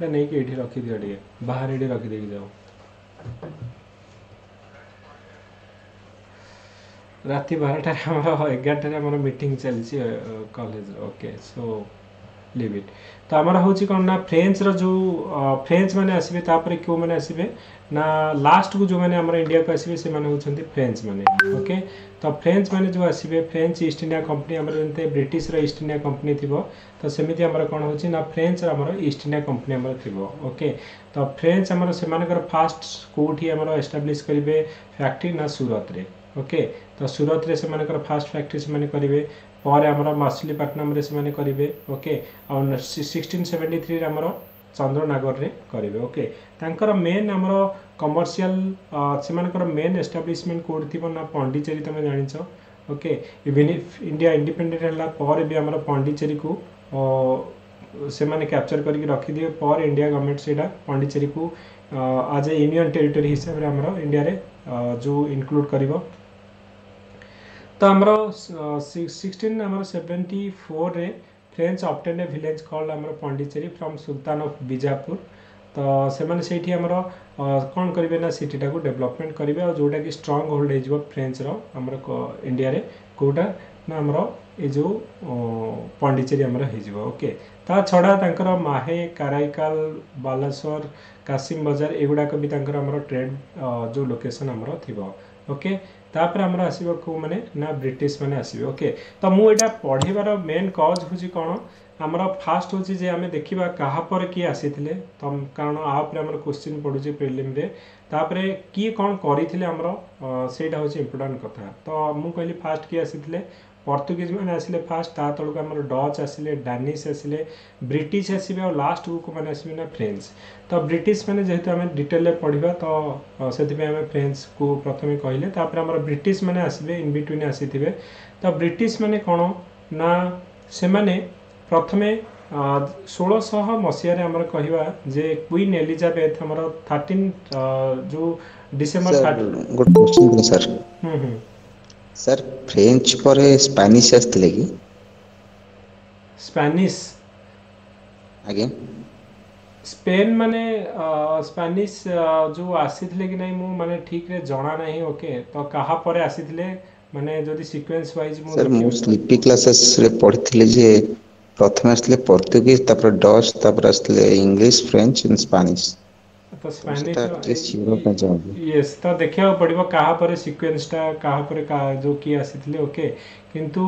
ना नहीं कि एठी रखी दियो टिके बाहर एठी रखी देकी जाओ. राति 12टा हमर 11टा हमर मीटिंग चलची college. Okay, so leave it. तो आमर होची कोन ना फ्रेंच रो जो फ्रेंच माने आसबे तापर क्यों माने आसबे ना लास्ट को जो मैंने हमारे इंडिया को आसबे से माने होचंती फ्रेंच माने. ओके, तो फ्रेंच माने जो आसबे फ्रेंच ईस्ट इंडिया कंपनी हमर जंते ब्रिटिश रो ईस्ट इंडिया कंपनी थिबो तो सेमिति हमर कोन होची ना फ्रेंच रो हमर ईस्ट इंडिया कंपनी हमर थिबो. ओके, तो फ्रेंच हमर से मानकर फास्ट कोठी हमर एस्टैब्लिश करिवे फैक्ट्री ना सूरत रे. ओके, तो सूरत रे से मानकर फास्ट फैक्ट्री से माने करिवे पर हमर मछलीपट्टनम रे से माने करिवे. ओके, और 1673 रे हमर चंद्रनगर रे करिवे. ओके, तांकर मेन हमर कमर्शियल से मानकर मेन एस्टैब्लिशमेंट कोड थिबो ना पॉन्डिचेरी तमे जानिछो. Okay, even if India independent हला पर भी हमर पॉन्डिचेरी को से माने कैप्चर करके रखी दिए पर इंडिया गवर्नमेंट सेटा पॉन्डिचेरी को आज ए यूनियन टेरिटरी हिसाब रे हमर इंडिया रे जो इंक्लूड करिवो. तो हमर 1674 रे French obtained a village called हमर Pondicherry from sultan of Bijapur. तो से माने सेठी हमर कोन करिवे ना सिटीटा को डेवलपमेंट करिवे और जोटा कि स्ट्रांग होल्ड हे जिवो फ्रेंच रो हमर इंडिया रे कोटा ना हमर ए जो पॉन्डिचेरी हमर हे जिवो. ओके, ता छडा तांकर माहे कराईकाल बालासोर कासिम बाजार एगुडा को भी तांकर हमर ट्रेड जो लोकेशन हमर थिबो. ओके, तापर हमर आसीबो को माने ना ब्रिटिश माने आसीबे. ओके, तो मु एटा पढिबार मेन कॉज होची कोन हमर फास्ट होची जे हमें देखिबा कहा पर की आसीथिले तो कारण आ पर हमर क्वेश्चन पडुची प्रीलिम रे तापर की कोन करिथिले हमर सेटा होची इंपोर्टेंट कथा. तो मु कहली फास्ट की आसीथिले पोर्तुगीज माने आसिले फास्ट ता तळको हमर डच आसिले डैनिश आसिले ब्रिटिश आसीबे और लास्ट को माने आसीबे ना फ्रेंच. तो ब्रिटिश माने जेहेतु हमें डिटेल रे पढिबा तो सेति पे हमें फ्रेंच को प्रथमे कहिले तापर हमर ब्रिटिश माने आसीबे इन बिटवीन आसीथिबे. तो ब्रिटिश माने कोन ना से माने प्रथमे 1600 मसिया रे हमर कहिबा जे क्वीन एलिजाबेथ हमर 13 जो December good question sir. Sir French पर स्पेनिश आस्तिले कि स्पेनिश आगे स्पेन माने स्पेनिश जो आसीथिले कि नै मु माने ठीक रे जणा नाही. ओके, तो कहा पर आसीथिले माने जदी सीक्वेंस वाइज मु सर मु स्लीपी क्लासेस रे पढिथिले जे प्रथम आस्तिले पोर्तुगीज तापर डच तापर आस्तिले इंग्लिश फ्रेंच एंड स्पेनिश. तो तो स्पेनिश ସେଟା ଟିକେ ସିଓର ପାଇଁ ଚାହୁଁଛି। यस तो देखा पड़ो क्या सिक्वेन्सटा क्या जो किए आसी ओके किंतु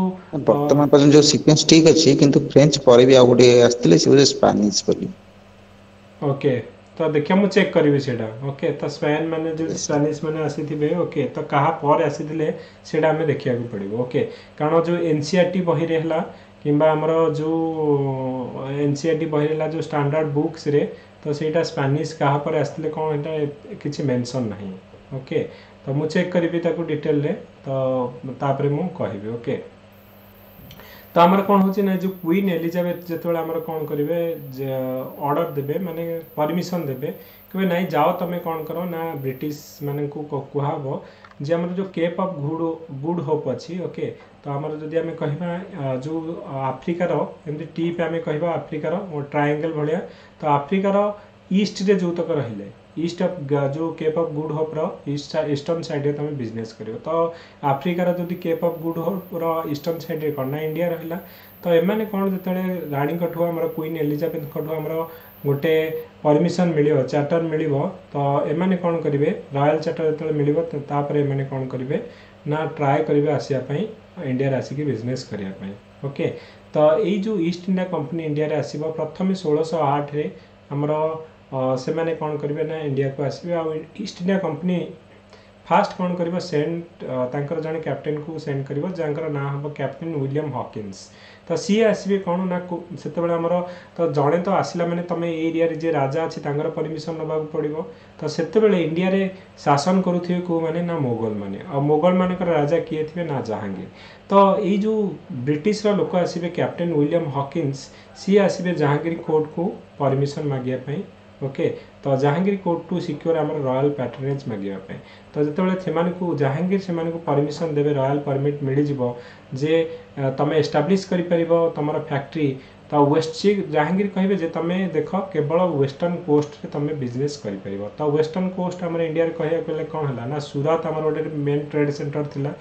ବର୍ତ୍ତମାନ ପର୍ଯ୍ୟନ୍ତ ଯୋଉ ସିକ୍ୱେନ୍ସ ଠିକ ଅଛି କିନ୍ତୁ ଫ୍ରେଞ୍ଚ ପରେ ବି ଆଉ ଗୋଟେ ଆସିଥିଲେ ସେ ବୋଧେ ସ୍ପାନିଶ ବୋଲି। ओके तो देखिए मुझे चेक करी से ओके तो स्पेन मैंने जो Yes, sir. स्पेनिश मैंने आसी ओके तो कहा पर आसी से आम देखा पड़ो ओके कारण जो एनसीईआरटी बही है कि जो एनसीईआरटी बही है जो स्टैंडर्ड बुक्स रे तो सेटा स्पेनिश कहा पर आसते कौन एटा किसी मेंशन नहीं ओके तो मुझे चेक करी डिटेल रे तो तापर मु कहबी ओके तो आमर कौन होची ना जो क्वीन एलिजाबेथ जेतोले आमर कौन करिवे ऑर्डर देबे माने परमिशन देबे कि नहीं जाओ तमे कौन करो ना ब्रिटिश माने को कुहाबो जे आमर जो केप ऑफ गुड होप अछि ओके तो आमर जदि आमे कहिबा जो अफ्रीकार एमती टीप आमे कहिबा अफ्रीकार ट्रायंगल भलिया तो अफ्रीकार ईस्ट रे जो तक रहिले ईस्ट ऑफ जो केप ऑफ गुड होप रो ईस्टर्न साइड रे तमे बिजनेस करियो तो अफ्रीकार जदि केप ऑफ गुड होप रो ईस्टर्न साइड रे करना इंडिया रहला तो एमाने कोन जतले रानी कठु हमर क्वीन एलिजाबेथ कठु हमर गोटे परमिशन मिलियो चार्टर मिलियो तो एमाने कोन करिवे रॉयल चार्टर जतले मिलियो तापर एमाने कोन करिवे ना ट्राई करिवे आसिया पई इंडिया रे आसिके बिजनेस करिया पई ओके तो एई जो ईस्ट इंडिया कंपनी इंडिया रे आसीबो प्रथम 1608 रे हमर से माने कौन करेंगे ना इंडिया को आसवे आ ईस्ट इंडिया कंपनी फास्ट कौन कर सेंड तांकर जने कैप्टेन को सेंड कर जहाँ ना हम कैप्टेन विलियम हॉकिंस तो सी आसवे कौन ना से तो जड़े तो आसला माने तुम एरिया जे राजा अच्छी परमिशन नवा पड़ो तो से इंडिया रे शासन करुवे कौ माने ना मोगल माने आ मोगल मानकर राजा किए थे ना जहांगीर तो ये जो ब्रिटिश लोक आसवे कैप्टेन विलियम हॉकिंस सी आसवे जहांगीर कोर्ट को परमिशन मागिया ओके तो जहांगीर कोर्ट टू सिक्योर आम रॉयल पैटर्नेज मागिया तो जो जहांगीर से परमिशन देवे रॉयल परमिट मिल जे तुम एस्टाब्लिश कर तुम फैक्ट्री तो वेस्ट जहांगीर कहे जे तुम देख केवल वेस्टर्न कोस्ट रे तुम बिजनेस कर तो वेस्टर्न कोस्ट आम इंडिया कह कौन है ना सूरत आम गोटे मेन ट्रेड सेंटर थिला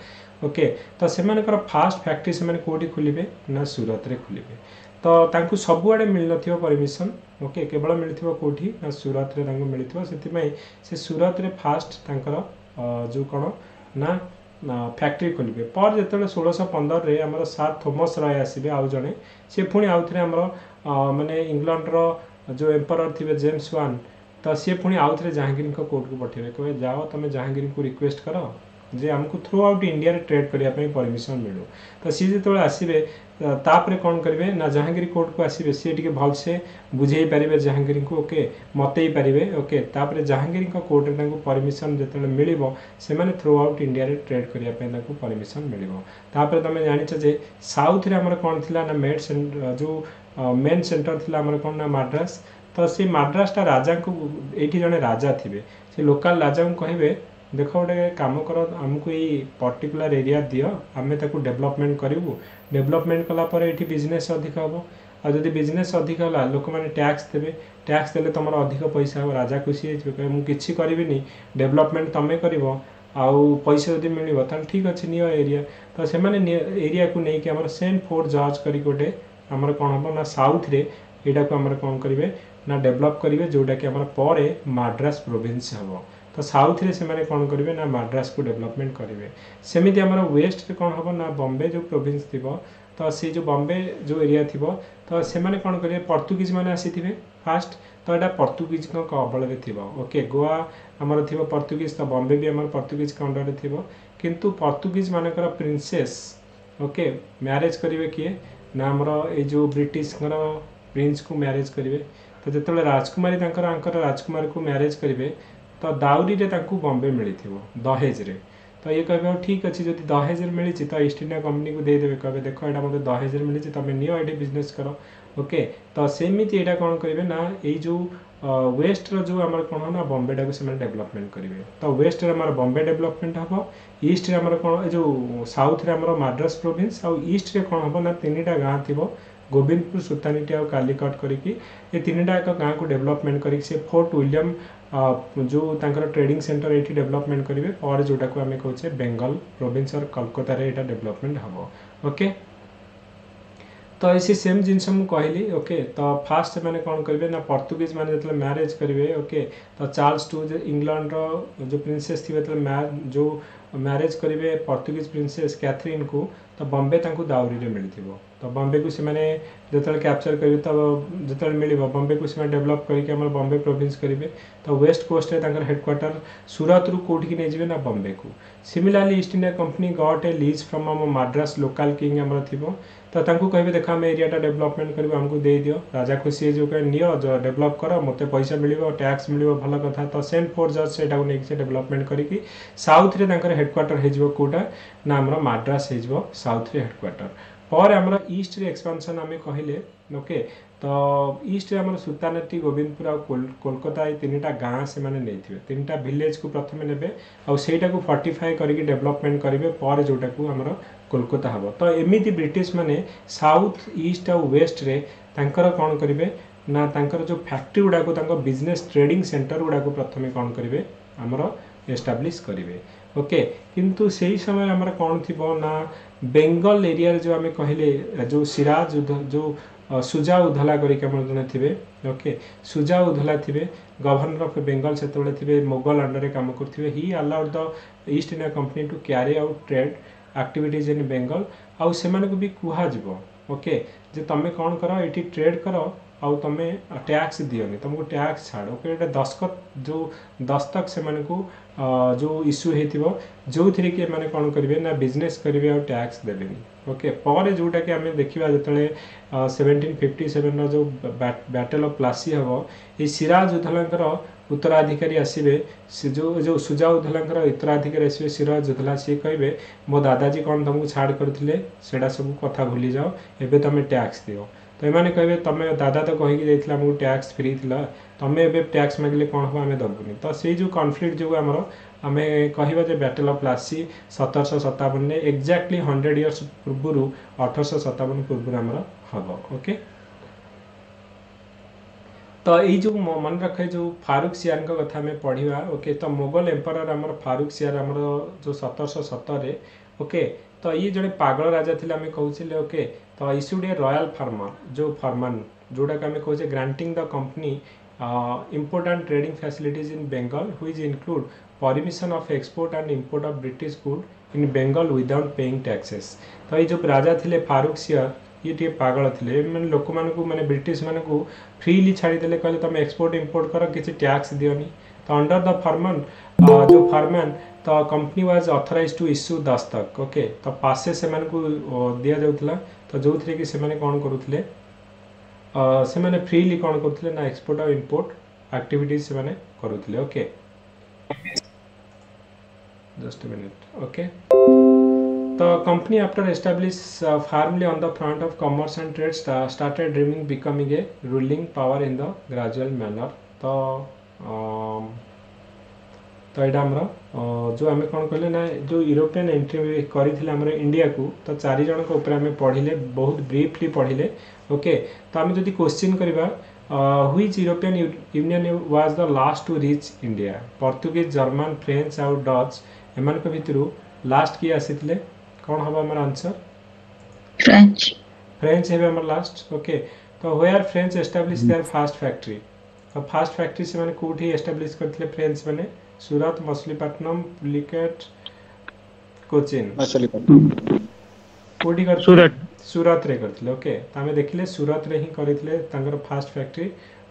ओके तो से फास्ट फैक्ट्री से कौटी खोलिए ना सूरत रे खोलिए तो तांकु सबुआड़े मिल नथिबो परमिशन ओके केवल मिलथिबो कोठी ना सूरत रे तांकु मिलथिबो सेतिमै से सूरत रे फास्ट तांकर जो कोन ना फैक्ट्री खोलिबे पर जेतले 1615 रे हमर सार थॉमस रॉय आसीबे आउ जने से पुणी आउ थरे हमर माने इंग्लैंड रो जो एम्परर थिबे जेम्स वन तो सी पुणी आउ थरे जहांगीर को कोर्ट को पठेबे कहे जाओ तुम जहांगीर को रिक्वेस्ट करो जे हमको थ्रू आउट इंडिया रे ट्रेड करिया पे परमिशन मिलू तो सी जेतले आसीबे तापरे कौन करेंगे ना जहांगीर कोर्ट को आसवे सी टे भल से बुझे पारे जहांगीर को ओके मतई पारे ओके तापरे जहांगीर कोर्ट रे परमिशन जो मिल से थ्रू आउट इंडिया रे ट्रेड करने परमिशन मिल तापरे तुम जानिछ जे साउथ रे हमर कौन थिला ना मेड जो मेन सेंटर थिला हमर कौन ना मद्रास तो से मद्रासटा राजा को ये जड़े राजा थे से लोकल राजा को कहे देख गोटे कम कर आमको ये पर्टिकुलर एरिया दियो आम डेवलपमेंट करूँ डेवलपमेंट कलापर ये बिजनेस अधिक हम आ जब बिजनेस अधिक है लोक मैंने टैक्स देले तुम अधिक पैसा हम राजा खुशी हो मुझे करी डेवलपमेंट तुम्हें कर आउ पैसा जब मिल ठीक अच्छे नियो एरिया तो से एरिया को लेकिन आम सेंट फोर्ट जज कर गोटे आमर कौन हम ना साउथ रे यहाँ को आम कौन करेंगे ना डेवलप करेंगे जोटा कि आम पर मद्रास प्रोविंस हम तो साउथ रे से माने कौन करेंगे ना मद्रास को डेवलपमेंट करेंगे सेमती आम वेस्ट रे कौन हम ना बॉम्बे जो प्रोविंस थी तो से जो बॉम्बे जो एरिया थी तो से माने कौन करेंगे पर्तुगीज मैंने आसी फास्ट तो यहाँ पर्तुगीज कबल थी ओके गोवा आमर थी पर्तुगीज तो बॉम्बे भी आम पर्तुगीज अंडर थी किंतु पर्तुगीज मानकर प्रिंसेस ओके मैरेज करेंगे किए ना आमर ये जो ब्रिटिश प्रिंस को मैरेज करेंगे तो जो राजकुमारी राजकुमारी को मैरेज करेंगे तो दाउरी रे तांकु बॉम्बे मिली दहेज रे तो ये कहे ठीक अच्छे जब दहेज मिली तो ईस्ट इंडिया कंपनी को देदेवे कहे देख यहाँ मतलब दहेज मिली तुम नियो ये बिजनेस कर ओके तो सेमती यहाँ कौन करेंगे ना ये जो वेस्ट रो जो आम कौन ना बॉम्बे को डेवलपमेंट करेंगे तो वेस्ट रे आम बॉम्बे डेवलपमेंट हम ईस्ट रे आम कौन जो साउथ रे आम मद्रास प्रोविंस आउ ईस्ट रे कौन हम ना 3टा गाँ थी गोविंदपुर सुतानीटी आ कालीकट करके ये 3टा एक गाँ को डेवलपमेंट करके से फोर्ट विलियम जो तांकर ट्रेडिंग सेंटर ये डेवलपमेंट करेंगे और जोटा को आम कहे बेंगल प्रोविंस और कलकत्ता रे डेवलपमेंट हम ओके तो इसी सेम जिनस मुझे कहली ओके। तो फास्ट से मैंने कौन करेंगे ना पर्तुगीज मैंने जो मैरेज करेंगे ओके। तो चार्ल्स टू इंग्लैंड जो प्रिंसेस थी जो मैरेज करेंगे पर्तुगीज प्रिंसेस कैथरीन को तो बॉम्बे तांको दाउरी रे मिलती तो बॉम्बे को से जो कैप्चर करेंगे तो जो मिल बॉम्बे को से डेवलप करके बॉम्बे प्रोविंस करेंगे। तो वेस्ट कोस्ट रे हेडक्वार्टर सूरत रु कौटी नहीं जाए ना बॉम्बे को। Similarly east India company got a lease from आम मद्रास लोकल किंग आम थी तो कहे देख आम एरियाटा डेवलपमेंट कर आमको दे दियो राजा खुशी जो कहे नियो जो डेवलप कर मत पैसा मिल टैक्स मिल भल कथा। तो सेंट फोर जज से डेवलपमेंट करके साउथ रे हेडक्वार्टर हो कौटा ना आम मद्रास हो साउथ रे हेडक्वार्टर। पर आम ईस्ट रे एक्सपेंशन आम कहले ओके। तो ईस्ट रे आम सुतानाटी गोविंदपुर और कोलकाता ये तीन टा गाँ से नहीं तीन टा विलेज को प्रथम ने आईटा को फोर्टिफाई करके डेवलपमेंट करेंगे पर जोटा को आम कोलकाता हम। तो एमती ब्रिटिश माने साउथ ईस्ट और वेस्ट रे तांकर कौन करेंगे ना तांकर जो फैक्ट्री गुड़ाक बिजनेस ट्रेडिंग सेंटर गुड़ाक प्रथम कौन करेंगे आमर एस्टाब्लिश करेंगे ओके। किंतु से ही समय आमर कौन थी ना बेंगल एरिया जो आम कहले जो सिराज जो सुजा उधला करके जड़े थे ओके। सुजा उधला थे गवर्नर ऑफ बेंगल से थे मोगल अंडर काम करते he allowed the East India Company to carry out trade activities in Bengal आउ से भी कहुब ओके जे तुम कौन कर ये ट्रेड कर आउ तुम टैक्स दियोनी तुमको टैक्स छाड़ ओके। ये दस्खत जो दस्तक से जो इश्यू हो जो थी कि मैंने कौन करेंगे ना बिजनेस करेंगे और टैक्स देवेनि ओके। पर जोटा कि आम देखा जो 1757 जो बैटल ऑफ प्लासी हम ये सिराज उदलांकर उत्तराधिकारी आसवे जो सुजा उदलांकर उत्तराधिकारी आसवे सिराज उदला सी कहे मो दादाजी कौन तुमको छाड़ करते सेटा सब कथा भूली जाओ एबे तुम टैक्स दियो। तो ये कहे तुम दादा तो कहीकि आमको टैक्स फ्री थी तुम ए टैक्स मागिले कौन हम आम दबुनि। तो से जो कन्फ्लिक्ट जो आम आम कह battle of Plassey 1757 exactly 100 years पूर्व 1857 पूर्व आम हम ओके। तो ये जो मन रखे जो फारूक सियार कथा आम पढ़ा ओके। तो मोगल एम्पायर आम फारूक सियार आम जो 1717 ओके। तो ये जड़े पागल राजा थे आम कहूँ ओके। तो इश्यूड ए रॉयल फर्मन जो फरमान जोटा आम कहे granting the company important trading facilities in Bengal which include permission of export and import of British good in Bengal without paying taxes. तो ये जो राजा थे फारूक सियर ये टे पागल थे मैंने लोक मैंने ब्रिटिश मान को फ्रीली छाड़ीदे कहले तुम एक्सपोर्ट इंपोर्ट कर किसी टैक्स दियोनी। तो अंडर द फरमान जो फरमान तो company was authorise to issue दस्तक ओके। तो पासे से दि जाऊला तो जो थी कि से कौन करुले से मैंने फ्रीली कौन करुले ना एक्सपोर्ट और इंपोर्ट एक्टिविटीज से करुले okay. Just a minute okay. तो company after establish formally on the front of commerce and trade started dreaming becoming a ruling power in the gradual manner. तो यहाँ आमर जो आम कौन कहले ना जो यूरोपियन एंट्री करते इंडिया को तो 4 जन आम पढ़ले बहुत ब्रीफली पढ़ले ओके। तो आम जब क्वेश्चन करवा which European Union was the last to reach India Portuguese German French आउ डच एम भितर लास्ट किए आसी कौन हम आम आंसर फ्रेंच फ्रेंच है आम लास्ट ओके। तो where French establish their first factory तो फास्ट फैक्ट्री से मैंने कौटी एस्टाब्लिश करते फ्रेंच मैंने सूरत मछलीपट्टनम पुलिकेट कोचिन कौटी कर सूरत रे करथिले ओके। तो आम देखिले सूरत रे ही करथिले तांकर फास्ट फैक्ट्री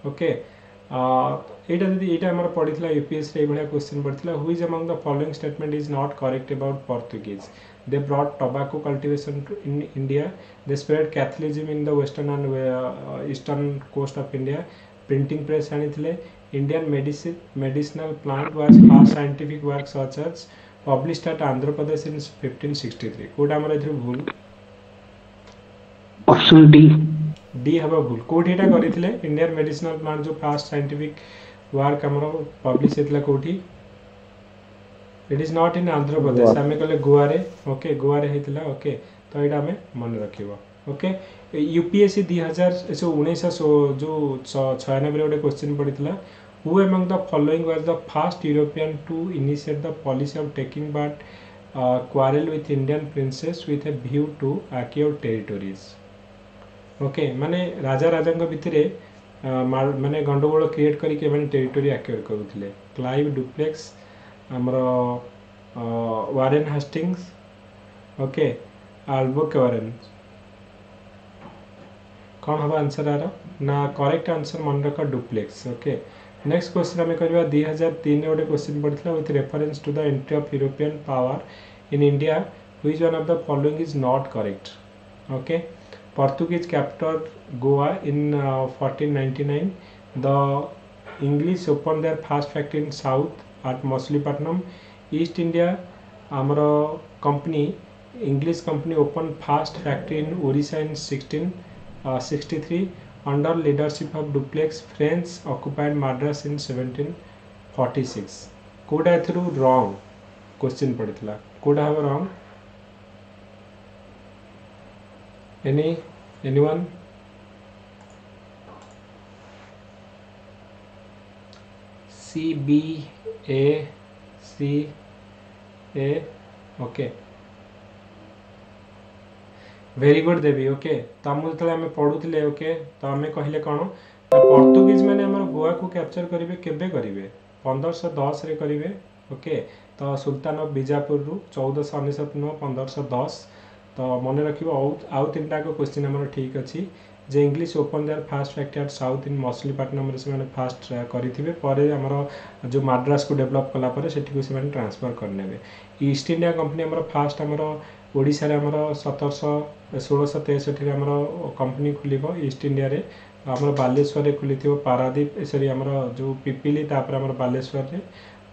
ओके। एटा जदि एटा हमर पढितला यूपीएस रे बढिया क्वेश्चन पढितला which among the following statement is not correct about Portuguese they brought tobacco cultivation to in India, they spread Catholicism in the western and eastern coast of India, printing press आनिथिले, Indian medicinal plant was first scientific work such as published at Andhra Pradesh in 1563 कोटा हमर इथि भूल option D हबा भूल कोठी एटा करिथिले Indian medicinal plant जो फर्स्ट साइंटिफिक वर्क हमर पब्लिश हेतला कोठी it is not in Andhra Pradesh आम कहले गोवा रे ओके गोवा रे हेतला ओके। तो यहाँ आम मन रखिबो ओके। यूपीएससी 1996 जो 96 गोटे क्वेश्चन पड़ता who among the following was the first European to initiate the policy of taking part quarrel with Indian princess with a view to acquire territories okay माने राजा राजांक भितरे माने गंडगोल क्रिएट करके माने टेरिटोरी एक्वायर करूथिले क्लाइव डुप्लेक्स हमरो Warren Hastings okay अल्बुक्वेरन कौन हम answer are ना correct answer मन रख डुप्लेक्स ओके नेक्स्ट क्वेश्चन आम करवा 2003 गोटे क्वेश्चन पड़ता with reference to the entry of European power in India which one of the following is not correct okay Portuguese captured Goa in 1499 the English opened their first factory in south at Machilipatnam East India amaro company English company opened first factory in Orissa in 1663 under leadership of Dupleix French occupied Madras in 1746 कोडा एथरू wrong question पड़ितला कोडा हम wrong anyone C B A C A okay very good Devi okay तो हम जो आम पढ़ुले okay तो आम कहले कौन पोर्तुगीज मैंने आम गोवा को कैप्चर करेंगे केबे करेंगे 1510 रे करेंगे ओके तो सुल्तान ऑफ बीजापुर रु 1499 नुह 1510 तो मन रखिबो आउ तीनटा को क्वेश्चन हमर ठीक अछि जे English open their first factory at south in Machilipatnam रे से माने फास्ट करिथिबे परे हमर जो मद्रास को डेवलप कला परे सेठी को से माने ट्रांसफर करनेबे ईस्ट इंडिया कंपनी हमर फास्ट हमर ओडिसा रे हमर 1663 रे हमर कंपनी खुलिबो ईस्ट इंडिया रे हमर बालेश्वर रे खुलिथिबो पारादीप सरी हमर जो पिपिली तापर हमर बालेश्वर रे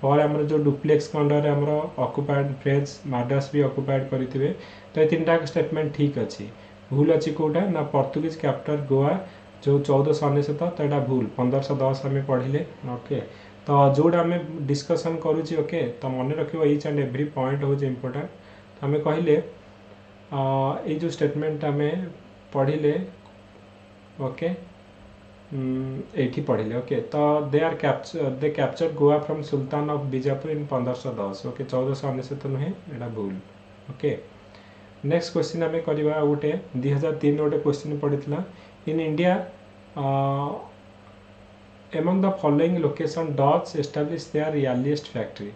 और हमर जो डुप्लेक्स कंडर हमर ऑक्युपाइड फ्रेंच मद्रास भी ऑक्युपाइड करिथिबे तो ये तीन टाक स्टेटमेंट ठीक अच्छी भूल अच्छी कौटा ना पोर्तुगीज कैप्टर गोवा जो 1499 तो यहाँ भूल 1510 आम पढ़ले ओके तो जोड़ा आम डिस्कसन करुच्ची ओके तो मन रख ईच एंड एव्री पॉइंट हूँ इम्पोर्टाट तो आम कहले ये जो स्टेटमेंट आम पढ़ले ओके ये पढ़ले ओके तो they capture Goa from sultan of Bijapur in 1510 okay 1499 तो नुहे यहाँ भूल ओके नेक्स्ट क्वेश्चन आम करवा गोटे 2003 गोटे क्वेश्चन पड़ता in India among the following location Dutch establish their earliest factory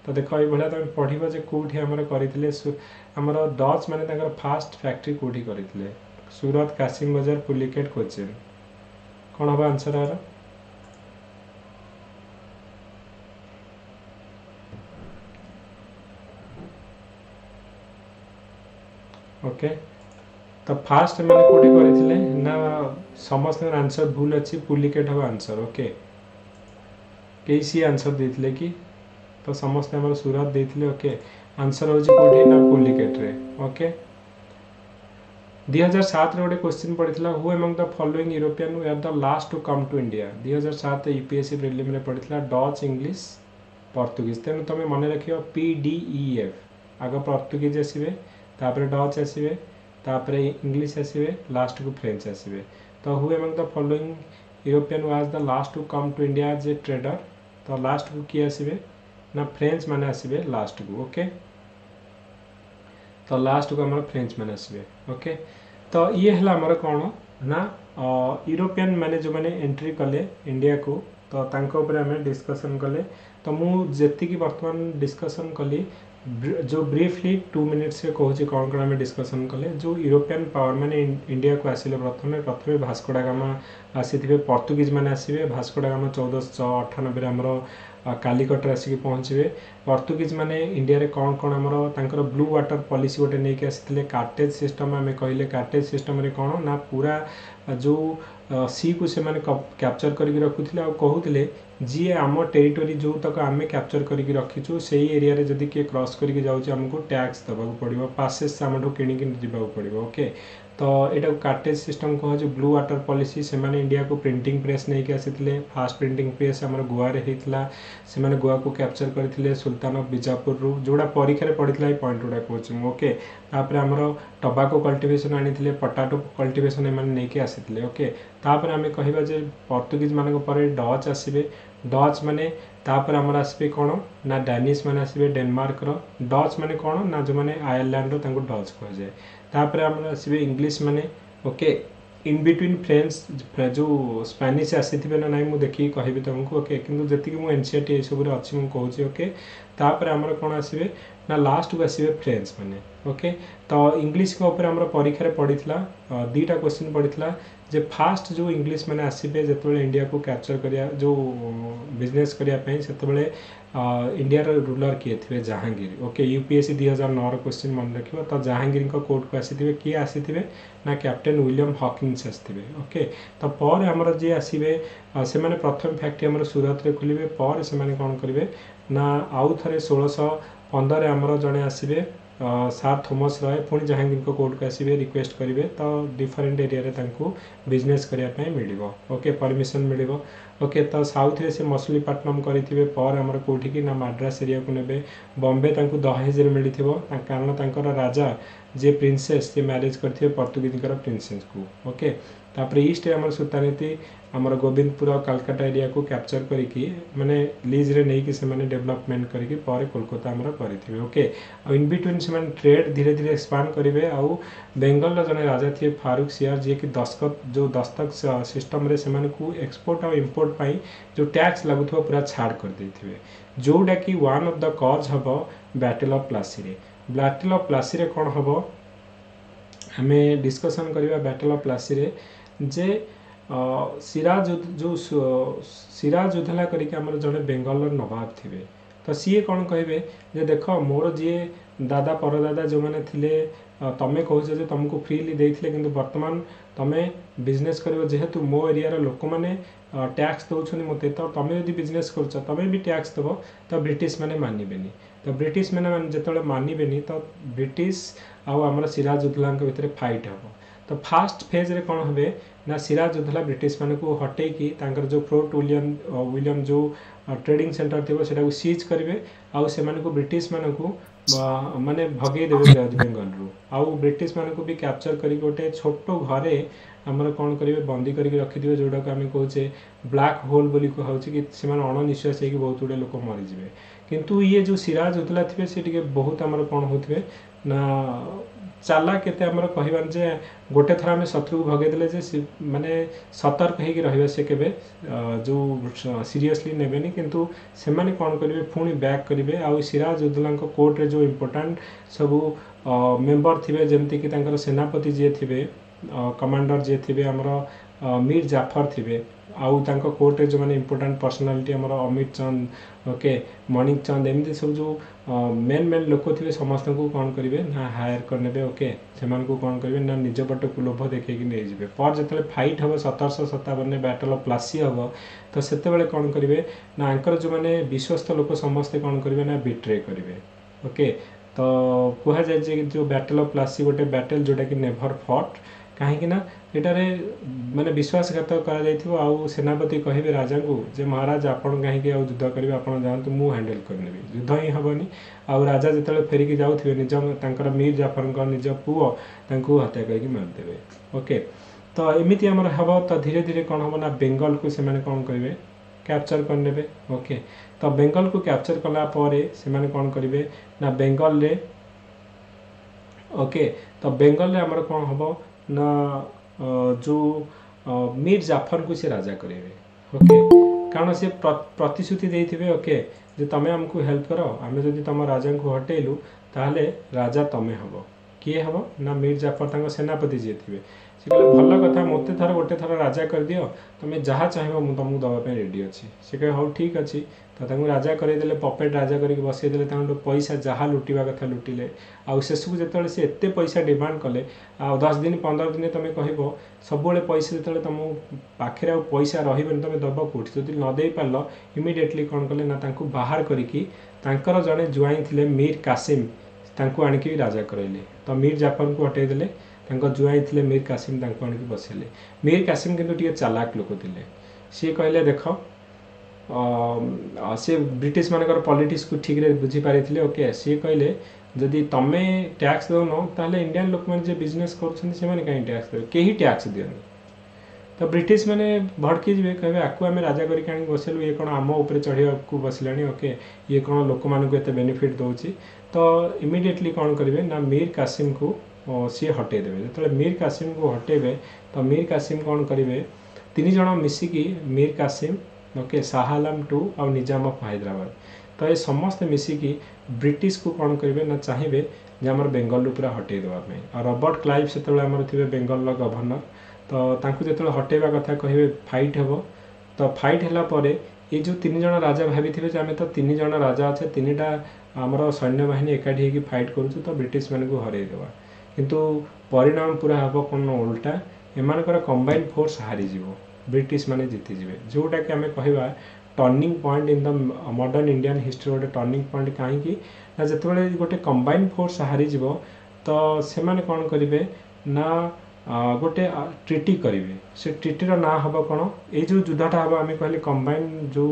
तो देख ये तुम पढ़व जे कौटी आमर करते आमर डच माने फास्ट फैक्ट्री कौटी करते सूरत कासिम बाजार पुलिकेट कोचिन कौन हम आंसर आर ओके तो फास्ट मैंने कोटी करथिले ना समस्त आंसर भूल अच्छी पुलिकेट हम आंसर ओके कई सी आंसर देथिले कि तो समस्त हमर सूरत देथिले ओके आंसर होची कोटी ना पुलिकेट रे ओके 2007 रे गोटे क्वेश्चन पड़ितला who among the following European were the last to come to India 2007 UPSC prelim रे पड़ितला डच इंग्लिश पोर्तुगीज तेनु तमे मन रखियो PDEF आगे पोर्तुगीज आसीबे तापर डच आसीबे तापर इंग्लिश आसीबे लास्ट को फ्रेंच आसीबे तो who among the following European was the last to come to India as a trader तो लास्ट को किए आसीबे ना फ्रेंच माने आसीबे लास्ट को ओके तो लास्ट को हमर फ्रेंच माने आसीबे ओके तो ये हला हमर कोन ना यूरोपियन माने जो माने एंट्री कले इंडिया को तो तांको ऊपर हमें डिस्कशन कले तो मु जेति की वर्तमान डिस्कशन कली जो ब्रीफली 2 मिनिट्स से कहूँ कौन कौन आम डिस्कसन कले जो यूरोपियन पावर मैंने इंडिया को आसिले प्रथम भास्को डा गामा आसी पोर्तुगीज मैंने आसवे भास्को डा गामा 1498 आमर कालीकट आसिक पहुँचे पोर्तुगीज मैंने इंडिया रे कौन कौन आमर तांकर ब्लू वाटर पॉलिसी गोटे नहीं आसी कार्टेज सिस्टम आम कहले कार्टेज सिस्टम रे कौन ना पूरा जो सी को से माने कैप्चर करके रखुले और कहते जी आम टेरिटोरी जो तक आम कैप्चर करके रखीचु से एरिया रे जदि किए क्रॉस करके जाऊँ आमको टैक्स देवाक पड़ो पासेस आमठू किणिकी जावाक पड़ो ओके तो यहाँ कार्टेज सिस्टम कह ब्लू वाटर पॉलिसी से माने इंडिया को प्रिंटिंग प्रेस नहीं आसी फास्ट प्रिंटिंग प्रेस आम गोवा रे होता से माने गोवा को कैप्चर करते सुल्तान ऑफ बीजापुर रु जोड़ा परीक्षा रे पड़ता है पॉइंट गुड़ा कहूँ ओके तापर आमर टबाको कल्टिवेशन आनी पटाटो कल्टिवेशन एम नहीं आसी ओके तापर आम कहवा जे पोर्तुगीज मान डच आसवे डच माने तापर आमर आसवे कौन ना डैनिश माने आसवे डेनमार्क रो डच माने कौन ना जो माने आयरलैंड रो डच कह जाए तापर आमर आसवे इंग्लिश माने ओके इन बिटवीन फ्रेंड्स जो स्पेनिश आसीथिबे ना नाइ मु देखि कहबी तुमको ओके किंतु जति मु एनसीईआरटी ए सब रे अछि मु कहूची ओके तापर हमर कोन आसीबे ना लास्ट को आसीबे फ्रेंच माने ओके तो इंग्लिश के ऊपर हमर परीक्षा रे पडितला दीटा क्वेश्चन पडितला जे फास्ट जो इंग्लिश माने आसीबे जेतबेले इंडिया को कैप्चर करिया जो बिजनेस करिया पई सेतबेले इंडिया रो रूलर किए थे जहांगीर ओके यूपीएससी 2009 क्वेश्चन मन रखिबो तो जहांगीर को कोर्ट को आसीथिबे किए आसीथिबे ना कैप्टन विलियम हॉकिंस आसीथिबे ओके तो पर हमर जे आसीबे से माने प्रथम फैक्ट्री हमर सूरत रे खुलिबे पर से माने कोन करिवे ना आउ थरे 1615 हमर जने आसीबे सार थॉमस रॉय पुणी जहांगीर को कोर्ट को आसीबे रिक्वेस्ट करिवे तो डिफरेंट एरिया रे तांको बिजनेस करिया पई मिलिबो ओके परमिशन मिलिबो ओके तो साउथ रे से मछलीपट्टनम करिथिबे पर हमर कोठी की ना मद्रास एरिया को नेबे बॉम्बे तांको दहेज रे मिलिथिबो कारण तांकर राजा जे प्रिंसेस जे मैरिज करथिबे पोर्तुगीज प्रिंसेस को ओके तापर ईस्ट रे हमर सुतानीति हमर गोविंदपुर कलकत्ता एरिया को कैप्चर करिकी माने लीज रे नै कि से माने डेवलपमेंट करिकी पर कोलकाता हमर करिथिबे ओके आ इन बिटवीन से माने ट्रेड धीरे धीरे एक्सपांड करिवे आ बेंगल रो जने राजा थे फारूक सियार जे कि दस्तक सिस्टम रे से माने को एक्सपोर्ट और इंपोर्ट पई जो टैक्स लागुथो पूरा छाड़ कर देथिबे जोडा कि वन ऑफ द कॉज हबो बैटल ऑफ प्लासी रे बैटल ऑफ प्लासी रे कोन हबो हमें डिस्कशन करिवा बैटल ऑफ प्लासी रे जे सिराज उद्धला करिके हमर जने बेंगल नवाब थिबे तो सीए कौन कहे जे देख मोर जी दादा परदादा जो मैंने थिले तमें कह जे तुमको फ्रीली देइथिले किंतु वर्तमान तमें बिजनेस करिवो जेहेतु मो एरिया रो लोक माने टैक्स दउछनी मते तो तमें यदि बिजनेस करछ तमें भी टैक्स देबो तो ब्रिटिश माने मानिबेनी तो ब्रिटिश माने जेतले मानिबेनी तो ब्रिटिश आउ हमर सिराज उद्धला के भितरे फाइट हबो तो फास्ट फेज रे कोन हबे ना सिराज उद्धला ब्रिटिश माने को हटे की तांकर जो फोर्ट विलियम जो ट्रेडिंग सेंटर थिबो सेटा को सीज करिवे आउ से माने को ब्रिटिश माने को माने भगे देबे बेंगल रु आउ ब्रिटिश माने को भी कैप्चर करी गोटे छोटो घरे हमर कोन करिवे बंदी करी रखि दिबे जोडा को हमें कहूचे ब्लैक होल बोली कहउची कि से माने अणनिश्वास हे कि बहुत उडे लोक मरि जिवे किंतु ये जो सिराज उद्धला थिबे से टिके बहुत हमर कोन होथबे ना चाला केते हमर कहिबान जे गोटे थरा में शत्रु भगे देले जे माने सतर्क हे कि रहबे से केबे जो सीरियसली नेबेनी किंतु से माने कोन करिवे पुणी बैक करिवे आ सिराज उद्धला को कोर्ट रे जो इंपोर्टेंट सब मेंबर थिबे जेमति कि तांकर सेनापति जे थिबे कमांडर जे थिबे हमर मीर जाफर थिबे आउ तांको कोर्ट रे जो माने इंपोर्टेंट पर्सनालिटी हमर अमित चंद ओके मणिक चंद एमती सब जो मेन लोक थिबे समस्त को कोन करिवे ना हायर करनेबे ओके सेमान को कोन करिवे ना निज पट को लोभ देखे कि नै जिवे पर जतले फाइट हबो 1757 ने बैटल ऑफ प्लासी हबो तो सेते बेले कोन करिवे ना अंकर जो माने विश्वस्त लोक समस्त कोन करिवे ना बिट्रे करिवे ओके तो कुहा जाय जे जो बैटल ऑफ प्लासी गोटे बैटल जोटा कि नेवर फॉट कहीं ना एटारे माने विश्वासघात करा जायथिबो आउ सेनापति कहिबे राजा को जे महाराज आपण कहीं आउ युद्ध करिवे आपण जानतु मु हैंडल करनेबी युद्ध ही हबनी आउ राजा जतले फेरी की जाउथिबे निज तांकर मीर जाफर को निज पुओ तांको हत्या करके मार देबे ओके तो एमिति हमर हबो तो धीरे धीरे कोन हबो ना बेंगल को से माने कोन करिवे कैप्चर करनेबे ओके तो बेंगल को कैप्चर कला परे से माने कोन करिवे ना बेंगल रे ओके तो बेंगल रे हमर कोन हबो ना जो मीर जाफर को से राजा करेंगे ओके कारण से प्रतिश्रुति देथिबे ओके जे तमे हमको हेल्प करो आमे जदि तम राजा को हटेलु ताले राजा तमे हबो किए हबो ना मीर जाफर तांको सेनापति जे थिबे से कहले भल कथा मते थर गोटे थर राजा कर दियो तमे जहा चाहिबो मु तमु दबा पे रेडी अछि से कहे हो ठीक अछि तो तांको राजा करे देले पपेट राजा करके बसै देले तांको पैसा जहा लुटिबा कथा लुटिले आ सेसु जेतले से एते पैसा डिमांड कले आ 10 दिन 15 दिन तमे कहिबो सबले पैसा जेतले तम पाखरे आ पैसा रहिबन तमे दबा कोठी जदि न देई पालो इमीडिएटली कोन कले ना तांको बाहर करिकी तांकर जने जुआई थिले मीर कासिम तांको आनिकी राजा करैले तो मीर जाफर को हटै देले तांको जुआई थिले मीर कासिम तांको आनिकी बसेले मीर कासिम किंतु टिके चालाक लोक थिले से कहले देखो से ब्रिटिश मानकर पॉलिटिक्स को ठीक रे बुझी पारे थिले ओके से कहले जदि तमे टैक्स दो न ताले इंडियन लोक माने जे बिजनेस करछन से माने काई टैक्स दे केही टैक्स दियन तो ब्रिटिश माने भड़की जिवे कहबे आकु आमे राजा करी कानी बसेलु ये कोन आम ऊपर चढ़िया को बसलानी ओके ये कोन लोक मान को एते बेनिफिट दोची तो इमीडिएटली कोन करिवे ना मीर कासिम को सी हटेदेवे जो मीर कासिम को हटेबे तो मीर कासिम कौन करेंगे 3 जन मिसिकी मीर कासिम ओके शाह आलम टू और निजाम ऑफ हैदराबाद तो ये समस्त मिसिकी ब्रिटिश को कौन करेंगे ना चाहिए जे आमर बेंगल पूरा हटे देवाई और रॉबर्ट क्लाइव से आमर थे बेंगल गवर्नर तो जो हटेवा कथा कहे फाइट हे तो फाइट है ये जो 3 जन राजा भाभी थे आम तो 3 जन राजा अच्छे 3टा आमर सैन्य बाहिनी एकाठी होगी फाइट करूँ तो ब्रिटिश मान को हरईदेवा किंतु परिणाम पूरा हम कौन उल्टा एमानकर कंबाइंड फोर्स हारीज ब्रिटिश माने जीतीजे जोटा कि आम कह turning point in the modern Indian history गोटे टर्निंग पॉइंट कहीं जिते गोटे कंबाइंड फोर्स हारीज तो से मैंने कौन करेंगे ना गोटे ट्रिटी करेंगे से ट्रिटीर ना हम कौन ये जो युद्धटा हम आम कहले कंबाइंड जो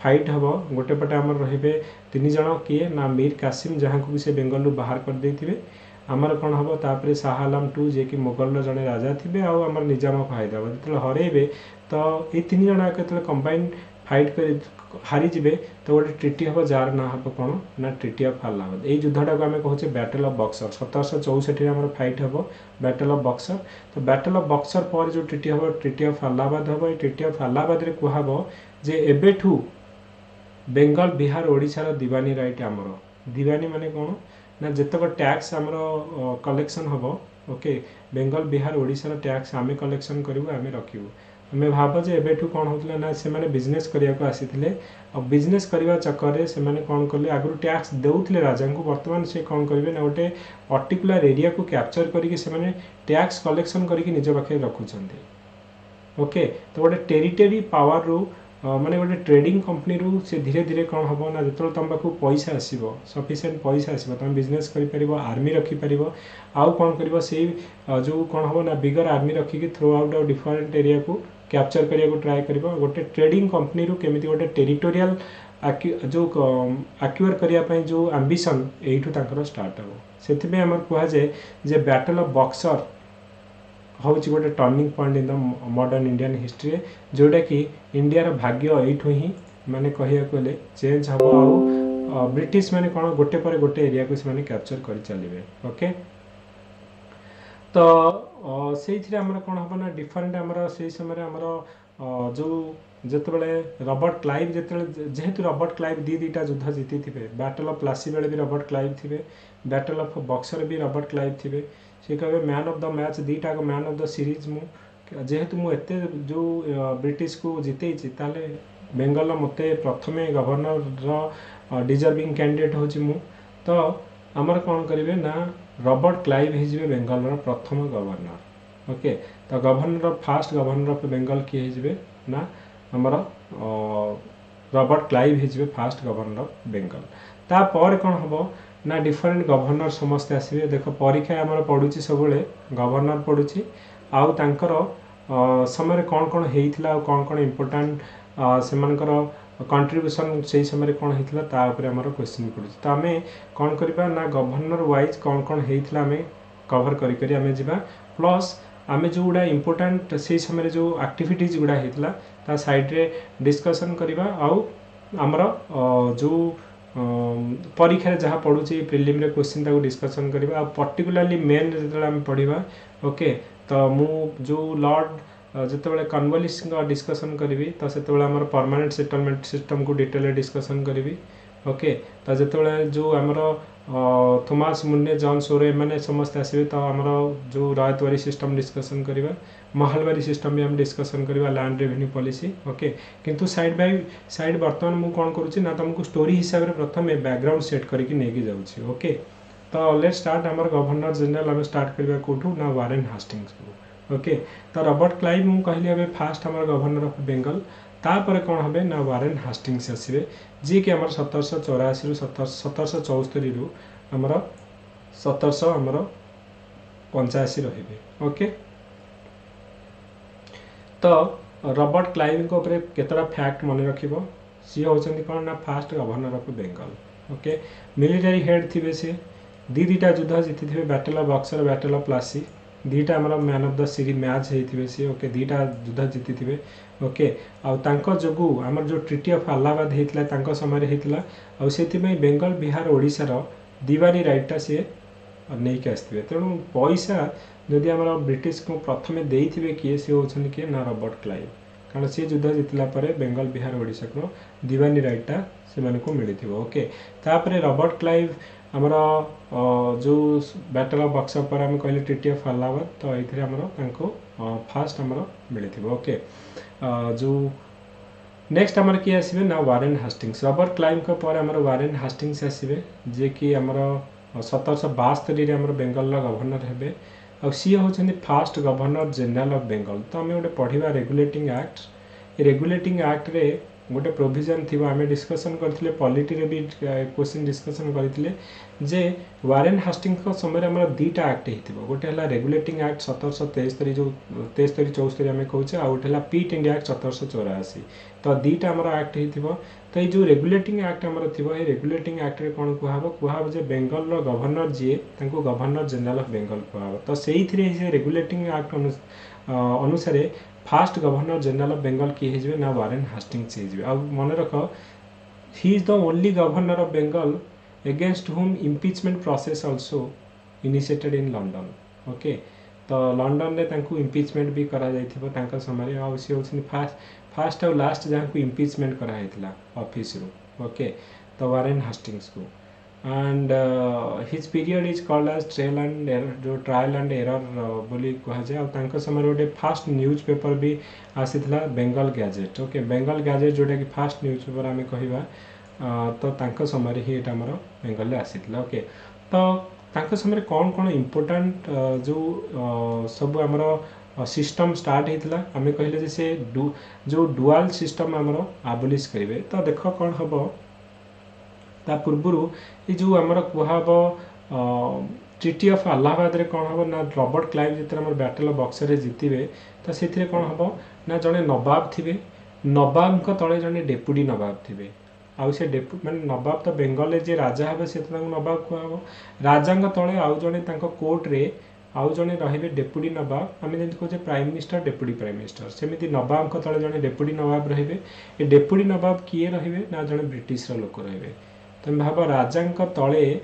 फाइट हम गोटे पटे आम रे 3 जन किए ना मीर कासिम जहाँ को भी से बेंगल बाहर कर देथिबे आमर कौन हम तापर शाह आलम टू जे कि मुगल जड़े राजा थे आमर निजाम ऑफ हैदराबाद जो हरईबे तो ये 3 जन जो कंबाइंड फाइट कर हारीजे तो गोटे ट्रिटी हम जार ना हम कौन ना ट्रिटी ऑफ अलाहाबाद ये युद्धटा को आम कहे बैटल ऑफ बक्सर 1764 आम फाइट हम बैटल ऑफ बक्सर तो बैटल ऑफ बक्सर पर जो ट्रिटी हम ट्रिटी ऑफ अलाहाबाद हम ये ट्रिटी ऑफ अलाहाबाद कहब जे एबेठू बेंगल बिहार ओडिशार दीवानी राइट आमर दीवानी माने कौन ना जितक टैक्स आमर कलेक्शन हम ओके बेंगल बिहार ओडिशार टैक्स आम कलेक्शन करूँ आम रखू आम भाव जे एबेठू कौन होता ना से माने बिजनेस करने को आसीथिले और बिजनेस करने चक्कर से माने कौन कले आगु टैक्स देउथिले राजा को वर्तमान से कौन करेंगे ना गोटे पर्टिकुलर एरिया को कैप्चर करके से माने टैक्स कलेक्शन करके निज पाखे रखुंट ओके तो गोटे टेरिटरी पावर रू माने गोटे ट्रेडिंग कंपनी रू से धीरे धीरे कौन हम ना जो तुम पाक पैसा आसो सफिसीयंट पैसा आसो तुम बिजनेस कर आर्मी रखिपर आउ कौन कर जो कौन हम ना बिगर आर्मी रखिकी throughout of different area को कैप्चर करने को ट्राए कर गोटे ट्रेडिंग कंपनी रू केमी गोटे टेरिटोरियल जो आक्यूर करने जो आंबिशन यू स्टार्ट हो से आम कहुए जे बैटल ऑफ बक्सर हूँ गोटे turning point in the modern Indian history जोटा कि इंडियार भाग्य यू ही माने कहिया गले चेंज हम आउ ब्रिटिश माने कौन गोटे पर गोटे एरिया को से कैप्चर कर चलिए ओके तो से कौन हम ना डिफरेंट आमर से समय आमर जो जिते रॉबर्ट क्लाइव जेहेतु रॉबर्ट क्लाइव दीटा युद्ध जीति थे बैटल ऑफ प्लासी बेले भी Robert Clive the battle of Buxar भी रॉबर्ट क्लाइव थे सी कहे मैन ऑफ द मैच दीटा मैन ऑफ द सीरीज जेहेतु मुझे जो ब्रिटिश को जीते ताले बेंगल मत प्रथम गवर्नर डिजर्विंग कैंडिडेट हूँ तो आमर कौन करेंगे ना रॉबर्ट क्लाइव हो बेंगल प्रथम गवर्नर ओके तो governor fast governor of Bengal किए हो ना आमर रॉबर्ट क्लाइव हो फास्ट गवर्नर ऑफ बेंगल तापर कौन हम ना डिफरेंट गवर्नर समस्ते आसवे देख परीक्षा आमर पड़ुची सब गवर्नर पड़ुची आउ तांकर समय कौन कौन होता कौन कौन इम्पोर्टाट से कंट्रीब्यूशन से समय कौन होता आमर क्वेश्चन पड़ुची तो आम कौन करवा ना गवर्नर वाइज कौन कौन होता आम कवर करी आम जा प्लस आम जो गुड़ा इम्पोर्टाट से समय जो एक्टिविटीज गुड़ा होता साइड्रे डिस्कसन करवा आउ आमर जो परीक्षा जहाँ पढ़ुची प्रिलिम क्वेश्चन ताको डिस्कसन करवा पर्टिकुलरली मेन जो आम पढ़ा ओके तो मु जो लॉर्ड जिते कॉर्नवालिस डिस्कसन करी तो से परमानेंट सेटलमेंट सिस्टम को डिटेल डिस्कसन करी ओके तो जिते जो आमर थॉमस मुन्ने जॉन सोरे एम समस्त आसवे तो आमर जो रयतवारी सिस्टम डिस्कसन करवा महलवारी सिस्टम भी आम डिस्कसन करवा लैंड रेवेन्यू पॉलिसी ओके किंतु साइड बाय साइड बर्तमान मुझे कौन करुँची ना तुमको स्टोरी हिसाब से प्रथम बैकग्राउंड सेट करके लेके जाऊँगी ओके तो लेट स्टार्ट आमर गवर्नर जनरल आम स्टार्ट करवा कौटू ना वारेन हास्टिंग्स को ओके तो रॉबर्ट क्लाइव मुझे कहली अबे फास्ट आमर गवर्नर ऑफ बेंगल तापर कौन हे ना वारेन हास्टिंग्स आसवे जी कि आमर 1784 रु 1774 रु आमर 1700 आमर 85 रहिबे ओके तो रॉबर्ट क्लाइव को ऊपर केतरा फैक्ट मन रखिबो सी होचंदी कौन ना first governor of Bengal okay military head थिबे से दीटा युद्ध जीति थे battle of Buxar battle of Plassey दीटा आमर man of the series match होते सी ओके दीटा युद्ध जीति थे ओके आउ जोगु आमर जो ट्रिटी ऑफ अलाहाबाद होता समय होता से बेंगल बिहार ओडिशार दीवानी राइटा सी नहीं के आसथिबे तेणु पैसा जदि आमर ब्रिटिश को प्रथमे देइथिबे किए से होछन कि ना रॉबर्ट क्लाइव कारण से युद्ध जितला परे बेंगल बिहार ओडिशा को दीवानी राइटा से माने को मिलिथिबो ओके तापरे रॉबर्ट क्लाइव आमर जो बैटल ऑफ बक्सर पर हम कहले ट्रीटी ऑफ अलाहाबाद तो एथिरे आमर तांको फास्ट आमर मिलिथिबो ओके जो नेक्स्ट आमर किए आसबे ना वारेन हास्टिंग्स रॉबर्ट क्लाइव को पर आमर वारेन हास्टिंग्स आसबे जे कि आमर 1772 रे आमर बेंगल गवर्नर हेबे और सी होचंदी first governor general of Bengal तो आम गोटे पढ़ा रेगुलेटिंग एक्ट रेगुलेटिंग एक्ट रे गोटे प्रोविजन थी आम डिस्कसन करथिले पॉलिटी रे भी क्वेश्चन डिस्कसन करथिले जे वारेन हास्टिंग्स को समय आमर दीटा एक्ट हिथिबो गोटे हला रेगुलेटिंग एक्ट 1773 जो 73 74 आम कहूचे आ गोटे हला पीट इंडिया एक्ट 1784 तो दीटा आमर एक्ट हिथिबो तो ये जो रेगुलेटिंग एक्ट आमर थिबो ए रेगुलेटिंग एक्ट रे कोन कुहाबो जे बेंगल रो गवर्नर जे तांको गवर्नर जनरल ऑफ बेंगल कुहाबो तो सेही थ्री से रेगुलेटिंग एक्ट अनुसार fast governor general of Bengal किए हिजबे ना वारेन हास्टिंग्स हिजबे आ मन रख he is the only governor of Bengal against हुम impeachment process also initiated in London okay तो लंडन रे तांको इम्पीचमेंट भी करा जाइथिबो तांका समय आ सी होछन फास्ट और लास्ट जहाँ को इम्पीचमेंट करा हैतला ऑफिस रो ओके तो वारेन हास्टिंग्स को end his period is called as trial and error जो ट्रायल एंड एरर बोली कहा जाए और तांका समय गोटे फास्ट न्यूज पेपर भी आसीथिला Bengal Gazette okay Bengal Gazette जोटा कि फास्ट न्यूज पेपर आमे कहिबा तो तांका समय ही एटा हमर बेंगल रे आसीथिला ओके तो तांका समय कौन इम्पोर्टेंट जो सब हमर सिस्टम स्टार्ट होता आम कहले जे से जो डुआल सिस्टम आमर आबोलिश करेंगे तो देख कौन हम ता पूर्वर ये जो आमर कहब ट्रीटी ऑफ अलाहाबाद रे कौन हम ना रॉबर्ट क्लाइव जिते आम बैटल ऑफ बक्सर रे जीतिबे तो से कौन हम ना जड़े नवाब थे नवाब तले जड़े डेपुटी नवाब थे आउ से माने नवाब तो बेंगल जे राजा हे से नवाब कहब राजा तले आउ जड़े कोर्ट रे आउ जड़े रे डेपुटी नवाब आम जमी कहे prime minister deputy prime minister सेमती नवाब तले जड़े डेपुटी नवाब रे ये डेपुटी नवाब किए रे ना जड़े ब्रिटिश लोक रे तुम भाव राजा तले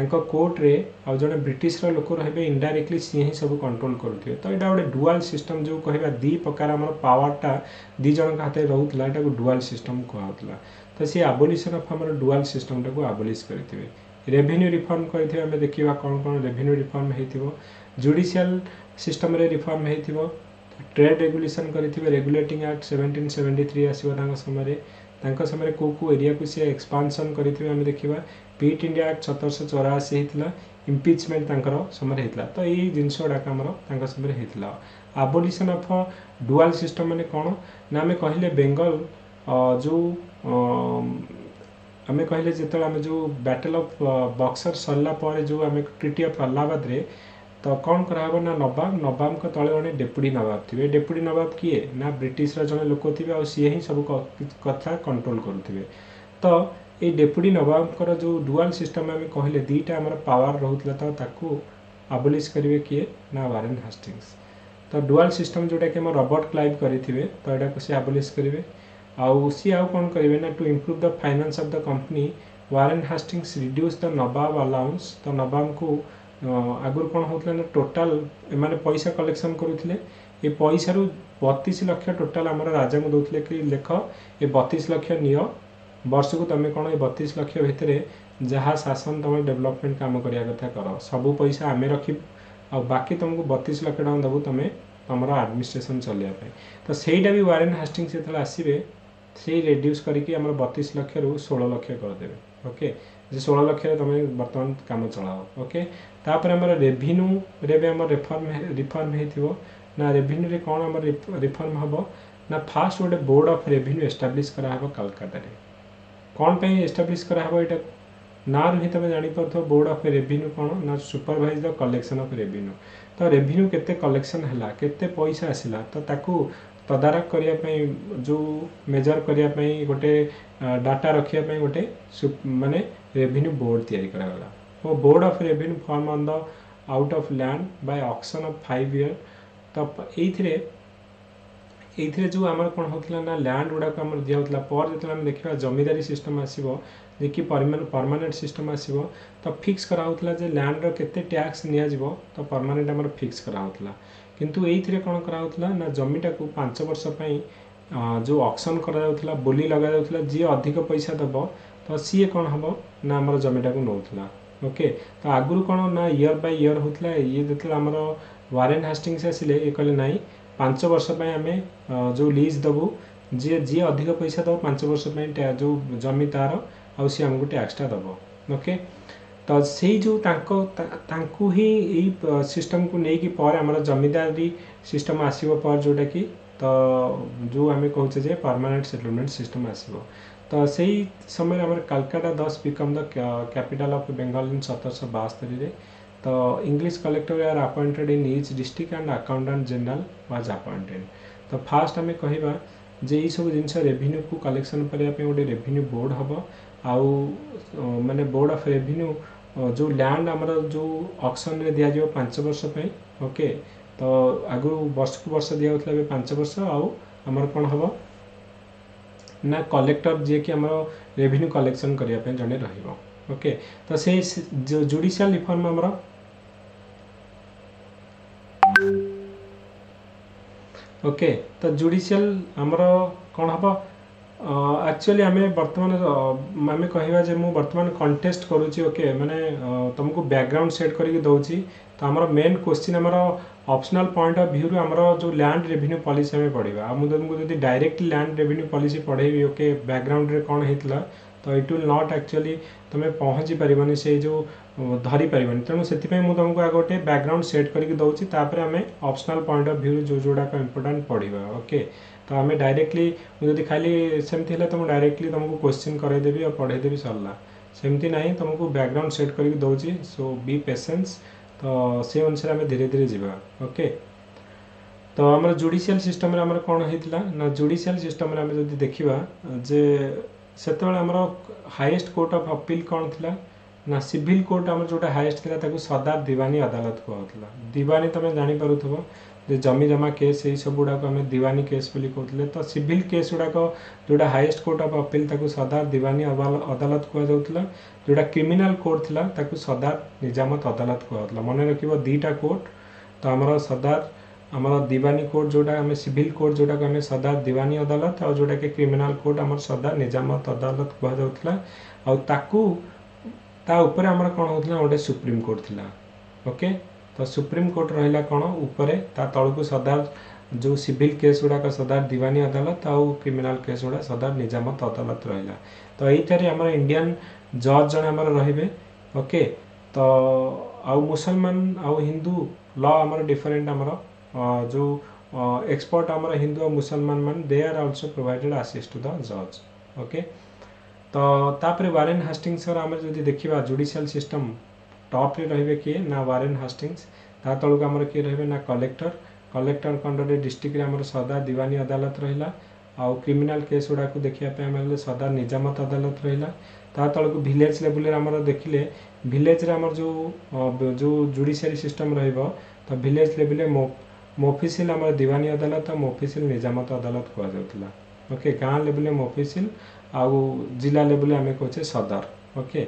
कोर्ट रे आउ जड़े ब्रिटिश लोक रे इनडायरेक्टली सी ही सब कंट्रोल करुवे तो यहाँ गोटे डुआल सिस्टम जो कहवा दी प्रकार आम पावरटा दी जन हाथ में रोला यहाँ डुआल सिस्टम कहला तो सी आबोलिशन ऑफ आम डुआल सिस्टम टाक आबोलिश करेंगे रेवेन्यू रिफॉर्म करेंगे आम देखा कौन कौन रेवेन्यू रिफॉर्म हो जुडिशियल सिस्टम रे रिफॉर्म हो ट्रेड रेगुलेशन करेंगे रेगुलेटिंग एक्ट 1773 आसो समय को एरिया को सी एक्सपांशन करेंगे आम देखा पीट इंडिया एक्ट 1784 होता इम्पीचमेंट समय होता तो ये जिनस गुड़ाक आम समय होता आबोलिशन ऑफ डुआल सिस्टम माने कौन ना आम कहले बेंगल जो आम कहले जो आम जो बैटल ऑफ बक्सर सरला पर जो आम ट्रीटी ऑफ अलाहाबाद रे तो कौन कराब ना नवाब तले जड़े डेपुटी नवाब थे डेपुटी नवाब किए ना ब्रिटिश जड़े लोक थे आ सी ही सब कथा कंट्रोल करुवे तो ये डेपुटी नवाब जो डुआल सिस्टम आम कहले दीटा आम पावर रोला तो ताकू आबोलिश करेंगे किए ना वारेन हास्टिंग्स तो डुआल सिस्टम जोटा कि रॉबर्ट क्लाइव करेंगे तो यहाँ सी आबोलिश करेंगे आउ सी आउ कौन करेंगे ना to improve the finance of the company Warren Hastings reduce the nawab allowance तो नवाब को आगुरी कौन होता ना टोटाल एमाने पैसा कलेक्शन करुले ये पैसा 32 लाख टोटाल आम राजा को दौले कि लेख ये 32 लाख नियो वर्ष को तुम कौन ये 32 लाख भितर जहाँ शासन तुम डेवलपमेंट काम करिया कथा कर सबू पैसा आम रख बाकी तुमको 32 लाख टका देवु तुम तुम एडमिनिस्ट्रेशन चलिए तो सहीटा भी वारेन हास्टिंग्स जो आसवे से रिड्यूस करके 32 लाख रु 16 लाख करदे ओके जे 16 लाख तुम बर्तमान काम चलाओ ओके तापर आम रेवेन्यू रे भी आम रिफॉर्म हो ना रेवेन्यू रे कौन आम रिफॉर्म हम ना फास्ट गोटे बोर्ड ऑफ रेवेन्यू एस्टाब्लिश कराहब कलकाता रे कौन पे एस्टाब्लिश कराहब यहाँ ना ही तुम जापर बोर्ड ऑफ रेवेन्यू कौन ना supervise the collection of revenue तो रेवेन्यू केते कलेक्शन है केते पैसा आसला तो ताकू तदारख करने जो मेजर करने गोटे डाटा रखापी गोटे माने रेवेन्यू बोर्ड तैयारी करागला वो board of revenue form on the out of land by auction of 5 year तो ये जो आम कौन होता ना लैंड गुड़ाक आम दिया पर जो देखा जमीदारी सिस्टम आसो जे कि परमानेंट सिस्टम आसीबो तो फिक्स करा होतला जे लैंड रो केते टैक्स निया जिवो तो परमानेंट हमर फिक्स करा होतला किंतु एइथिरे कोन करा होतला ना जमीटा को 5 वर्ष पई जो ऑक्शन करा जाउतला बोली लगा जाउतला जे अधिक पैसा दबो तो सी कोन हबो ना हमर जमीटा को नउतला ओके तो आगुरु कोन ना ईयर बाय ईयर होतला ये देतला हमर वारेन हास्टिंग्स आसिले ए कहले नाही 5 वर्ष पई हमें जो लीज दबु जे जे अधिक पैसा दबो 5 वर्ष पई जो जमी तार आउ सी हमको टैक्सटा दबो ओके तो से जो तांको ही यही सिस्टम को नहीं कि पर हमर जमीदारी सिस्टम आसीबो पर जोटा कि तो जो आम कहचे जे परमानेंट सेटलमेंट सिस्टम आसीबो तो सही समय हमर Calcutta 10 become the capital of Bengal in 1772 रे तो English collector are appointed in each district and accountant general was appointed तो फास्ट आम कहवा जे ई सब जिनस रेवेन्यू को कलेक्शन करने गोटे रेवेन्यू बोर्ड हम आउ माने बोर्ड ऑफ रेवेन्यू जो लैंड आमर जो ऑक्शन रे दिया जाव 5 वर्ष पे ओके तो आगु वर्ष को वर्ष दिया होतला 5 वर्ष आउ आमर कोन हबो ना कलेक्टर जे कि आमर रेवेन्यू कलेक्शन करिया पे जने रहिबो ओके तो से जो जुडिशियल रिफॉर्म आमर ओके तो जुडिशियल आमर कोन हबो एक्चुअली आम बर्तमान आम कहवा जे मु बर्तमान कंटेस्ट करुच्ची ओके माने तुमको बैकग्राउंड सेट करके दउची तो आमर मेन क्वेश्चन आमर ऑप्शनल पॉइंट ऑफ व्यू आमर जो लैंड रेवेन्यू पॉलिसी आम पढ़ा आ तुमको जब डायरेक्ट लैंड रेवेन्यू पॉलिसी पढ़ेबी ओके बैकग्राउंड रे कौन होता तो इट विल नॉट एक्चुअली तुम्हें पहुँची पारबनी से जो धरी पारबनी तेणु से तुमको आ गोटे बैकग्राउंड सेट करके दउची तापर आम ऑप्शनल पॉइंट ऑफ व्यू जो जोड़ाक इंपोर्टेंट पढ़ा ओके तो आम डायरेक्टली मुझे खाली सेमती है तुम डायरेक्टली तुमको क्वेश्चन करदेवी और पढ़ेदेवी सरला सेमती ना तुमको बैकग्राउंड सेट करके दउची सो बी पेशेंस तो से अनुसार आम धीरे धीरे जावा ओके तो आम जुडिशियल सिस्टम रे आमर कौन होता ना जुडिशियल सिस्टम रे आम जदि देखिबा जे सेतेबेले आमर हाईएस्ट कोर्ट ऑफ अपील कौन थिला ना सिविल कोर्ट आमर जोटा हाईएस्ट थिला ताकू सदार दीवानी अदालत कहला दीवानी तुम जानि पारुथबो जे जमी जमा केस यही सब गुड़ाक आम दीवानी केस बोली कहते तो सिविल केस गुड़ाक जोटा हाईएस्ट कोर्ट ऑफ अपील ताकू सदार दीवानी अदालत कहला जोटा क्रिमिनल कोर्ट थिला ताकू सदार निजामत अदालत कहला मन रखिबो दीटा कोर्ट तो आमर सदार आमर दीवानी कोर्ट जोटा आम सिविल कोर्ट जोटा आम सदार दीवानी अदालत और जोटा कि क्रिमिनल कोर्ट आमर सदार निजामत अदालत कहला आ ताकू ता ऊपर आमर कौन होता गोटे सुप्रीम कोर्ट थिला ओके तो सुप्रीम कोर्ट रहा कौन ऊपर ता तलू सदार जो सिविल केस गुड़ाक सदार दीवानी अदालत आउ क्रिमिनल केस गुड़ा सदार निजामत अदालत रहा तो यही आम इंडियन जज जन आम रे ओके तो आउ मुसलमान आउ हिंदू लॉ आमर डिफरेंट आमर जो एक्सपर्ट आमर हिंदू और मुसलमान मान they are also provided assist to the जज ओके तो तापर वारेन हास्टिंग्स आम जब देखा जुडिशियल सिस्टम टॉप रे रहिबे किए ना वारेन हास्टिंग्स ता तलक आमर किए रहिबे ना कलेक्टर कलेक्टर कंडरे डिस्ट्रिक्ट रे आमर सदा दीवानी अदालत रहिला आउ क्रिमिनल केस गुड़ा को देखिया पे आमर सदा निजामत अदालत रहिला ता तलक विलेज लेवल रे आमर देखिले विलेज रे आमर जो जुडिशियरी सिस्टम रहिबो तो विलेज लेवल रे मोफिसिल आमर दीवानी अदालत और मोफिसिल निजामत अदालत कह जाउतला ओके गाँ लेवल रे मोफिसिल आउ जिला लेवल आम कहचे सदर ओके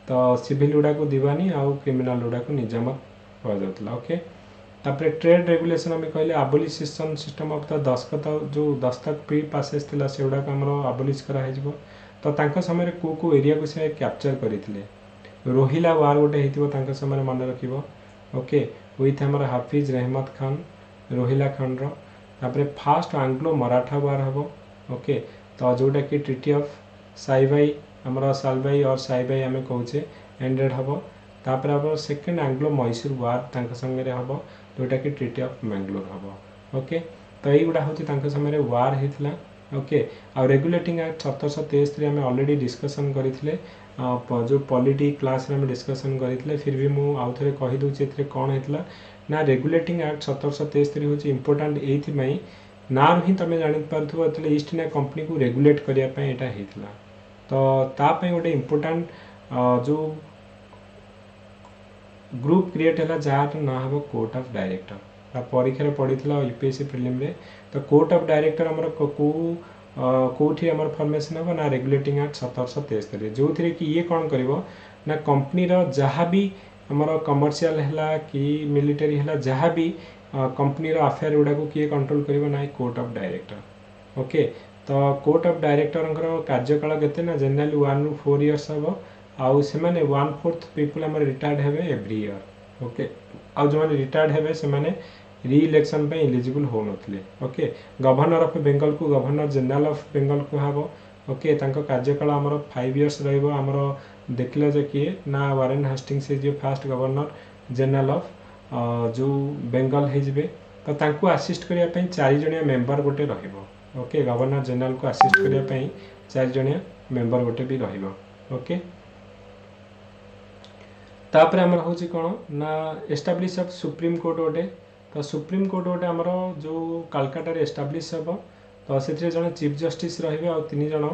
तो सिविल गुड़ा को दीवानी आउ क्रिमिनल गुड़ा को निजामत कह जाउतला ओके तापर ट्रेड रेगुलेशन आम कहले आबोलिशन सिस्टम ऑफ द दस्तखत जो दस्तक प्री पासेस थिला से गुड़ा आमर आबोलिश करा हिजबो तो तांका समय को एरिया को से कैप्चर करथिले रोहिला वार गोटे हेतिबो तांका समय मन रखिबो ओके विथ हमर हाफिज रहमत खान रोहिला खान रो तापर फास्ट आंग्लो मराठा वार हबो ओके तो जोटा कि ट्रिटी ऑफ साइबाई आमर सालबाई और साइबाई आम कहचे एंडेड हम तापर आम सेकेंड आंग्लो मैसूर वार तांका संगे हम जोटा कि ट्रिटी ऑफ मैंगलोर हम ओके तो युवा हूँ समय वार होता ओके आ रेगुलेटिंग एक्ट 1773 आम ऑलरेडी डिस्कसन करते जो पॉलिटी क्लास रे डिस्कसन करते फिर भी मुझे आउ थे कहीदे कौन होता ना रेगुलेटिंग एक्ट 1773 हूँ इंपोर्टाट ये ना ही तुम जापार ईस्ट इंडिया कंपनी को रेगुलेट करने होता तो तापाई गोटे इंपोर्टाट जो ग्रुप क्रिएट है जार ना हम कोर्ट ऑफ डायरेक्टर परीक्षा पड़ी यूपीएससी प्रिलिम रे तो कोर्ट ऑफ डायरेक्टर आमर को कौटी आम फर्मेसन हम ना रेगुलेटिंग एक्ट 1773 जो थी कि ये कौन कर ना कंपनी जहाँ भी आमर कमर्शियल है कि मिलिटरी है जहाँ भी कंपनी अफेयर गुड़ा को किए कंट्रोल कर ना कोर्ट ऑफ डायरेक्टर ओके तो कोर्ट ऑफ डायरेक्टर कार्यकाल केते ना जनरली 1 ରୁ 4 इयर्स हम आउ से 1/4 पीपल आम रिटायर्ड हे एव्री इयर ओके आउ जो रिटायर्ड हे से री इलेक्शन पे एलिजिबल हो नथिले ओके गवर्नर ऑफ बेंगल को गवर्नर जनरल ऑफ बेंगल को हाबो ओके तांको कार्यकाल हमर 5 इयर्स रहइबो हमर देखले जे कि ना वारेन हास्टिंग्स से जो फर्स्ट गवर्नर जनरल ऑफ जो बेंगल हे जिवे तो तांको असिस्ट करिया पई 4 जणिया मेंबर गोटे रहिबो ओके गवर्नर जनरल को असिस्ट करिया पई 4 जणिया मेंबर गोटे भी रहिबो ओके तापर हमर होची कोन ना एस्टैब्लिश ऑफ सुप्रीम कोर्ट गोटे तो सुप्रीम कोर्ट गोटे आमर जो कालकाटा एस्टाब्लीश हम तो से जन चीफ जस्टिस रे आ 3 जन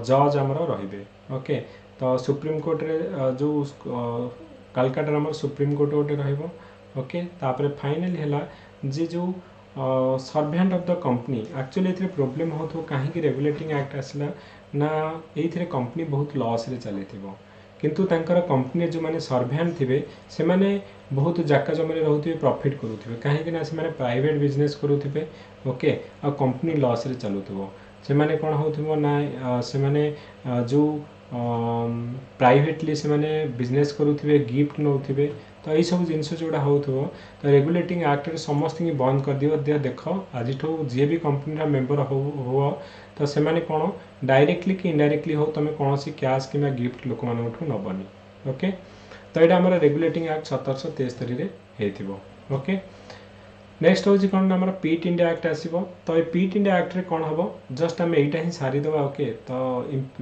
जज आमर रे ओके तो सुप्रीम कोर्ट रे जो कालकाटा आमर सुप्रीम कोर्ट गोटे रहिबो ओके तापर फाइनली हैला जे जो servant of the company actually एथरे प्रॉब्लम होतो काहे रेगुलेटिंग एक्ट आसला ना एथरे कंपनी बहुत लॉस रे चलेथिबो किंतु तांकर कंपनी जो माने सर्वेंट थिबे से माने बहुत जाका जमरे रहउथिबे प्रॉफिट करूथिबे काहे ना से माने प्राइवेट बिजनेस करूथिबे ओके आ कंपनी लॉस रे चलुथबो से माने कोन होथिबो ना से माने जो प्राइवेटली से माने बिजनेस करूथिबे गिफ्ट नउथिबे तो यही सब जिनस जोड़ा होथबो तो रेगुलेटिंग एक्ट रे समस्त की बंद कर दियो देख आज जी भी कंपनी मेंबर हो तो से माने कोन डायरेक्टली कि इनडायरेक्टली हो तुम कौन सी कैश कि गिफ्ट लोक मानठू नबनी ओके तो यहाँ आम रेगुलेटिंग एक्ट 1773 रे हेथिबो ओके नेक्स्ट हूँ कौन आम पीट इंडिया एक्ट आसो तो ये पीट इंडिया एक्ट रे कौन हम जस्ट आम यहीटा ही सारीदेवा ओके तो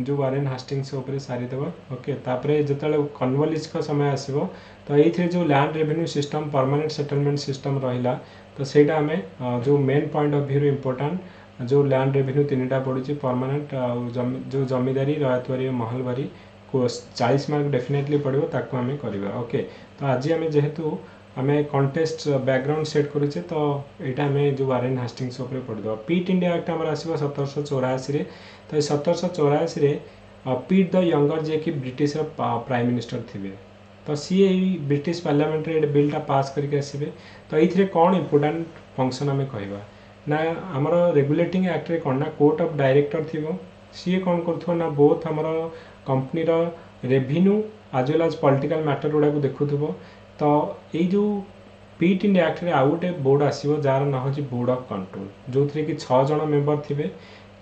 जो वारेन हास्टिंग्स उपर सारीदेवा ओके तापरे जिते कन्वलिज का समय आसो तो ये जो land revenue system permanent settlement system रहा तो सहीटा आम जो main point of view important जो लैंड रेवेन्यू 3टा पड़ी परमानेंट जो जमीदारी रयतवारी महलवारी को 40 मार्क डेफिनेटली पड़ो ताको आम करवा ओके तो आज आम जेहेतु आम कंटेस्ट बैकग्राउंड सेट करुचे तो यहाँ आम जो वारेन हास्टिंग्स उपर पढ़ीद पीट इंडिया एक्ट आम आसो 1784 तो 1784 पीट द यंगर जे कि ब्रिटिश प्राइम मिनिस्टर थे तो सी ब्रिटिश पार्लियामेंट रे बिलटा पास करके आसबे तो ये कौन इंपोर्टेंट फंक्शन आम कहवा ना आमर रेगुलेटिंग एक्ट रे कौन ना कोर्ट ऑफ डायरेक्टर थी सी कौन कर ना बोथ आमर कंपनी रेवेन्यू आज वेल आज पॉलिटिकल मैटर गुड़ा को देखुथबो तो ये जो पीट इंडिया एक्ट रे आउ गोटे बोर्ड आसो जार ना हो बोर्ड ऑफ कंट्रोल जो थी कि 6 जन मेंबर थे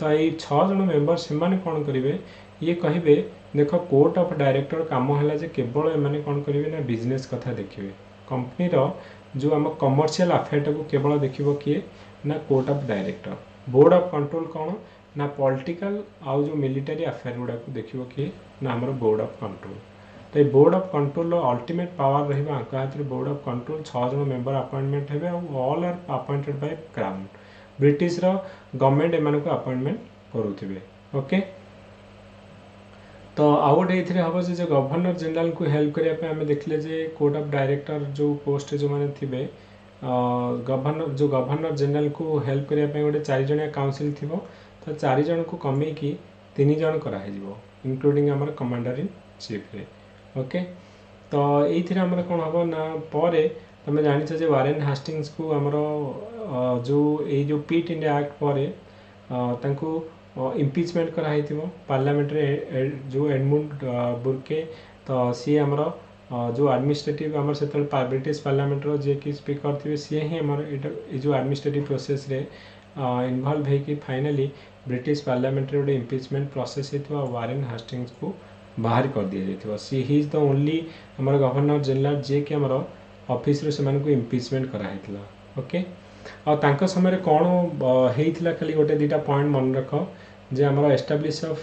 तो ये 6 जन मेंबर से कौन करेंगे ये कहे देख कोर्ट ऑफ डायरेक्टर काम है जे केवल एम कौन करेंगे ना बिजनेस कथा देखिए कंपनी जो आम कमर्शियल अफेयर को केवल देखिए किए ना court of director board of control कौन ना पॉलिटिकल आउ जो मिलिटरी अफेयर गुड़ा को देखिए किए ना आम बोर्ड ऑफ कंट्रोल तो ये board of control ultimate power रहा हाथ में बोर्ड ऑफ कंट्रोल 6 जन मेंबर अपॉइंटमेंट है all are appointed by crown British government एम को अपॉइंटमेंट करुवे ओके तो आउ गोटे ये हम जो गवर्नर जनरल को हेल्प करने आम देखले जे कोर्ट ऑफ डायरेक्टर जो पोस्ट जो मैंने थे गवर्नर जनरल को हेल्प करने गोटे 4 जणिया काउंसिल थी तो 4 जन को कमेकी 3 जन कराई इंक्लूडिंग आमर कमांडर इन चीफ रे ओके तो ये आमर कौन हम ना पर तुम जानी जे वारेन हास्टिंग्स को आमर जो ये जो पीट इंडिया एक्ट पर इम्पिचमेंट कराई पार्लियामेंट रे जो एडमुंड बुर्के तो सी आमर जो एडमिनिस्ट्रेटिव आमर से ब्रिटिश पार्लियामेंट रो जे कि स्पीकर थे सी ही आमर ये जो एडमिनिस्ट्रेटिव प्रोसेस रे इनवॉल्व है कि फाइनली ब्रिटिश पार्लियामेंट रे इम्पिचमेंट प्रोसेस होता वारेन हास्टिंग्स को बाहर कर दिया जाता सी ही इज द ओनली आमर गवर्नर जनरल जे कि आमर ऑफिस रो से इम्पिचमेंट कराइला ओके और समय कौन होता खाली गोटे 2टा पॉइंट मन रख जे आमर एस्टाब्लिश ऑफ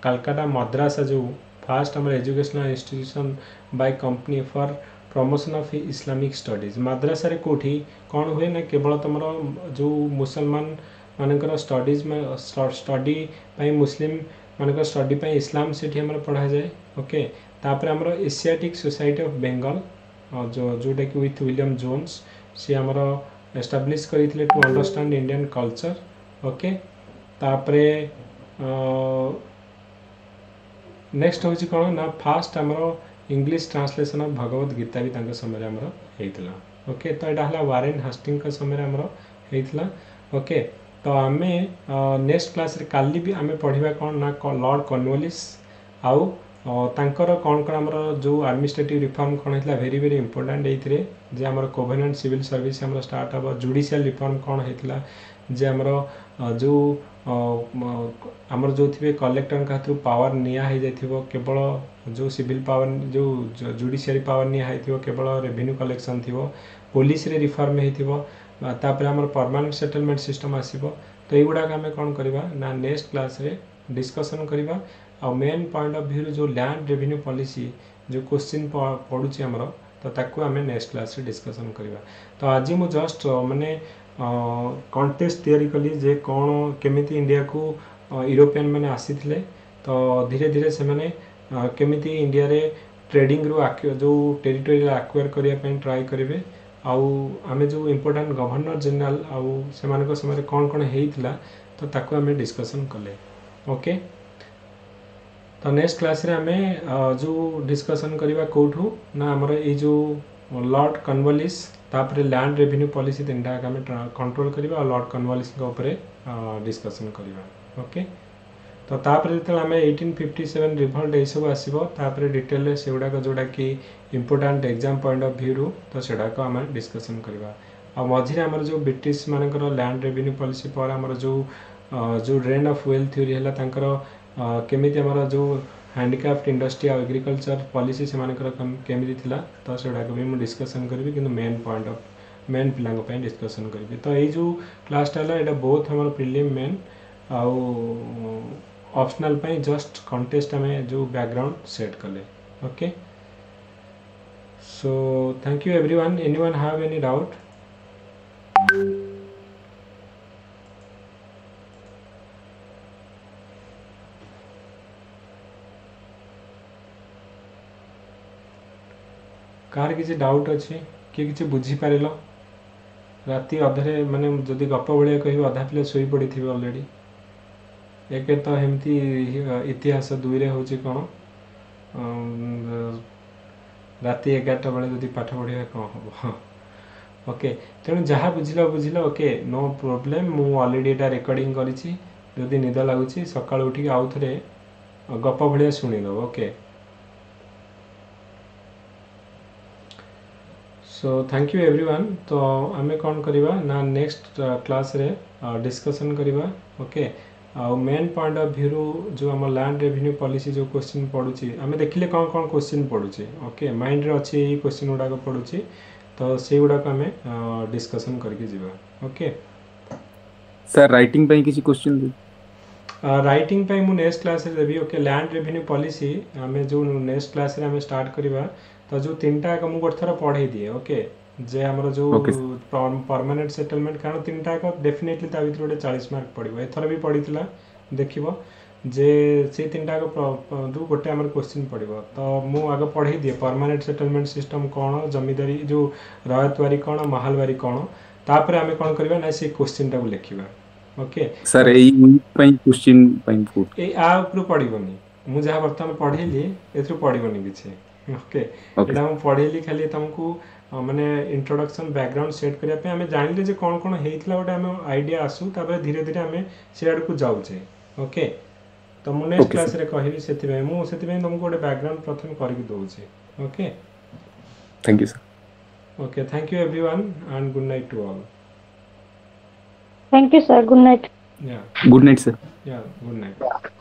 कलकत्ता मद्रासा जो फास्ट आमर educational institution by company for promotion of Islamic studies madrasa रे कोठी कौन हुए ना केवल तुम जो मुसलमान मानकर स्टडीज में स्टडी मुस्लिम मानकर स्टडी इस्लाम से पढ़ा जाए ओके तापर आमर एशियाटिक सोसाइटी ऑफ बेंगल जोटा कि विथ विलियम जोन्स सी आमर एस्टाब्लिश करते to understand Indian culture okay तापरे नेक्स्ट होची कोन ना फास्ट हमरो English translation of Bhagavad Gita भी तांके समय हमरो हेइतला ओके तो एटा हला वारेन हास्टिंग का समय हमरो हेइतला ओके तो आमे नेक्स्ट क्लास रे काली भी आमे पढिबा कोन ना लॉर्ड कॉर्नवालिस आउ तांकर कोन कोन हमरो जो एडमिनिस्ट्रेटिव रिफॉर्म कोन हेतला वेरी वेरी इंपोर्टेंट एइतरे जे हमरो कोवेनेंट सिविल सर्विस हमरो स्टार्ट हबो जुडिशियल रिफॉर्म कोन हेतला जे हमरो जो हमर जो थिबे कलेक्टर का थ्रू पावर निया हे जाइथिबो केवल जो सिविल पावर जो जुडिशियरी पावर निया हेथिबो केवल रेवेन्यू कलेक्शन थिबो पुलिस रे रिफॉर्म हेथिबो तापर हमर परमानेंट सेटलमेंट सिस्टम आसीबो तो एगुडा हमें कोन करबा ना नेक्स्ट क्लास रे डिस्कशन करबा और मेन पॉइंट ऑफ व्यू जो लैंड रेवेन्यू पॉलिसी जो क्वेश्चन पडुची हमरो तो ताकू हमें नेक्स्ट क्लास रे डिस्कशन करबा तो आज मु जस्ट माने कॉन्टेस्ट तैयारी कली जे कोन केमिति इंडिया को यूरोपियन माने आसीथिले तो धीरे धीरे से माने केमिति इंडिया रे ट्रेडिंग रो जो टेरिटोरियल एक्वायर करिया पे ट्राई करिवे आउ आमे जो इंपोर्टेंट गवर्नर जनरल आउ से माने को समय कोन कोन हेइतला तो ताकू हमें डिस्कशन कले ओके तो नेक्स्ट क्लास रे हमें जो डिस्कशन करबा कोठू ना हमर ए जो लॉर्ड कॉर्नवालिस तापरे लैंड रेवेन्यू पॉलिसी तीनटा हमें कंट्रोल करबा और लॉर्ड कॉर्नवालिस के ऊपर डिस्कशन करबा ओके तो तापरे जते हमें 1857 रिवोल्ट ए सब आसीबो तापरे डिटेल रे सेउडा को जोडा कि important exam point of view रो तो सेडा को हमें डिस्कशन करबा आ मझिरे हमर जो ब्रिटिश मानकर लैंड रेवेन्यू पॉलिसी पर हमर जो ड्रेन ऑफ वेल्थ थ्योरी हला तांकर केमिति हमर जो हैंडीक्राफ्ट इंडस्ट्री और एग्रीकल्चर पॉलिसी से मानकर केमिति थिला तो सेडा को भी हम डिस्कशन करबी किंतु मेन पॉइंट ऑफ मेन पिलांग पे डिस्कशन करबी तो ए जो क्लास टाला एटा बहुत हमर प्रीलिम मेन आउ ऑप्शनल पे जस्ट कंटेस्ट हमें जो बैकग्राउंड सेट कले okay so thank you everyone anyone have any doubt car किसी डाउट अच्छे कि किसी बुझी पारिल राति अधरे माने जदि गप भलिया कहि अधा पिले सोई पड़ी थी ऑलरेडी एक तो हेमती इतिहास दुई रे होची कोन राति 11टा बेले जदि पाठ पढ़िया कोन हबो ओके तेणु जहाँ बुझिला ओके नो प्रॉब्लम मु ऑलरेडी एटा रिकॉर्डिंग करिछि जदि निद लागुछि सकाळ उठी आउ थरे गप भलिया सुनि दो okay so thank you everyone तो आमे कौन करिबा ना नेक्स्ट क्लास रे डिस्कशन करिबा ओके आ मेन पॉइंट ऑफ व्यू जो हम लैंड रेवेन्यू पॉलिसी जो क्वेश्चन पडुची आमे देखिले कोन कोन क्वेश्चन पडुची ओके माइंड रे अछि ए क्वेश्चन उडा को पडुची तो से उडा को आमे डिस्कशन करके जिबा ओके सर राइटिंग पे किसी क्वेश्चन राइटिंग पे मु नेक्स्ट क्लास रे देबी ओके लैंड रेवेन्यू पॉलिसी आमे जो नेक्स्ट क्लास रे आमे स्टार्ट करिबा तो जो तीनटा को मु गोट थरा पढाई दिए ओके जे हमरो जो परमानेंट सेटलमेंट कारण तीनटा को डेफिनेटली ता भीतर गोटे 40 मार्क पड़िबो एथरा भी पड़ितला देखिबो जे से तीनटा को जो गोटे हमर क्वेश्चन पड़िबो तो मु आगे पढाई दिए परमानेंट सेटलमेंट सिस्टम कोन जमीदारी जो रयतवारी कोन महलवारी कोन तापर हमें कोन करबा ना से क्वेश्चन टा को लिखिबा ओके सर एई पई क्वेश्चन पई पुट ए आ ऊपर पड़िबोनी मु जहा वर्तमान पढैली एथु पड़िबोनी किछे ओके एटा हम पढैली खाली तुमको माने इंट्रोडक्शन बैकग्राउंड सेट करिया पे हमें जानिले जे कोन कोन हेइतला ओटा हमें आईडिया आसु तापर धीरे धीरे हमें शेयर को जाउचे ओके तो मु नेक्स्ट क्लास रे कहिबी सेति में तुमको ओटे बैकग्राउंड प्रथम करिक दोउचे okay thank you sir okay thank you everyone and good night to all thank you sir good night yeah good night sir yeah good night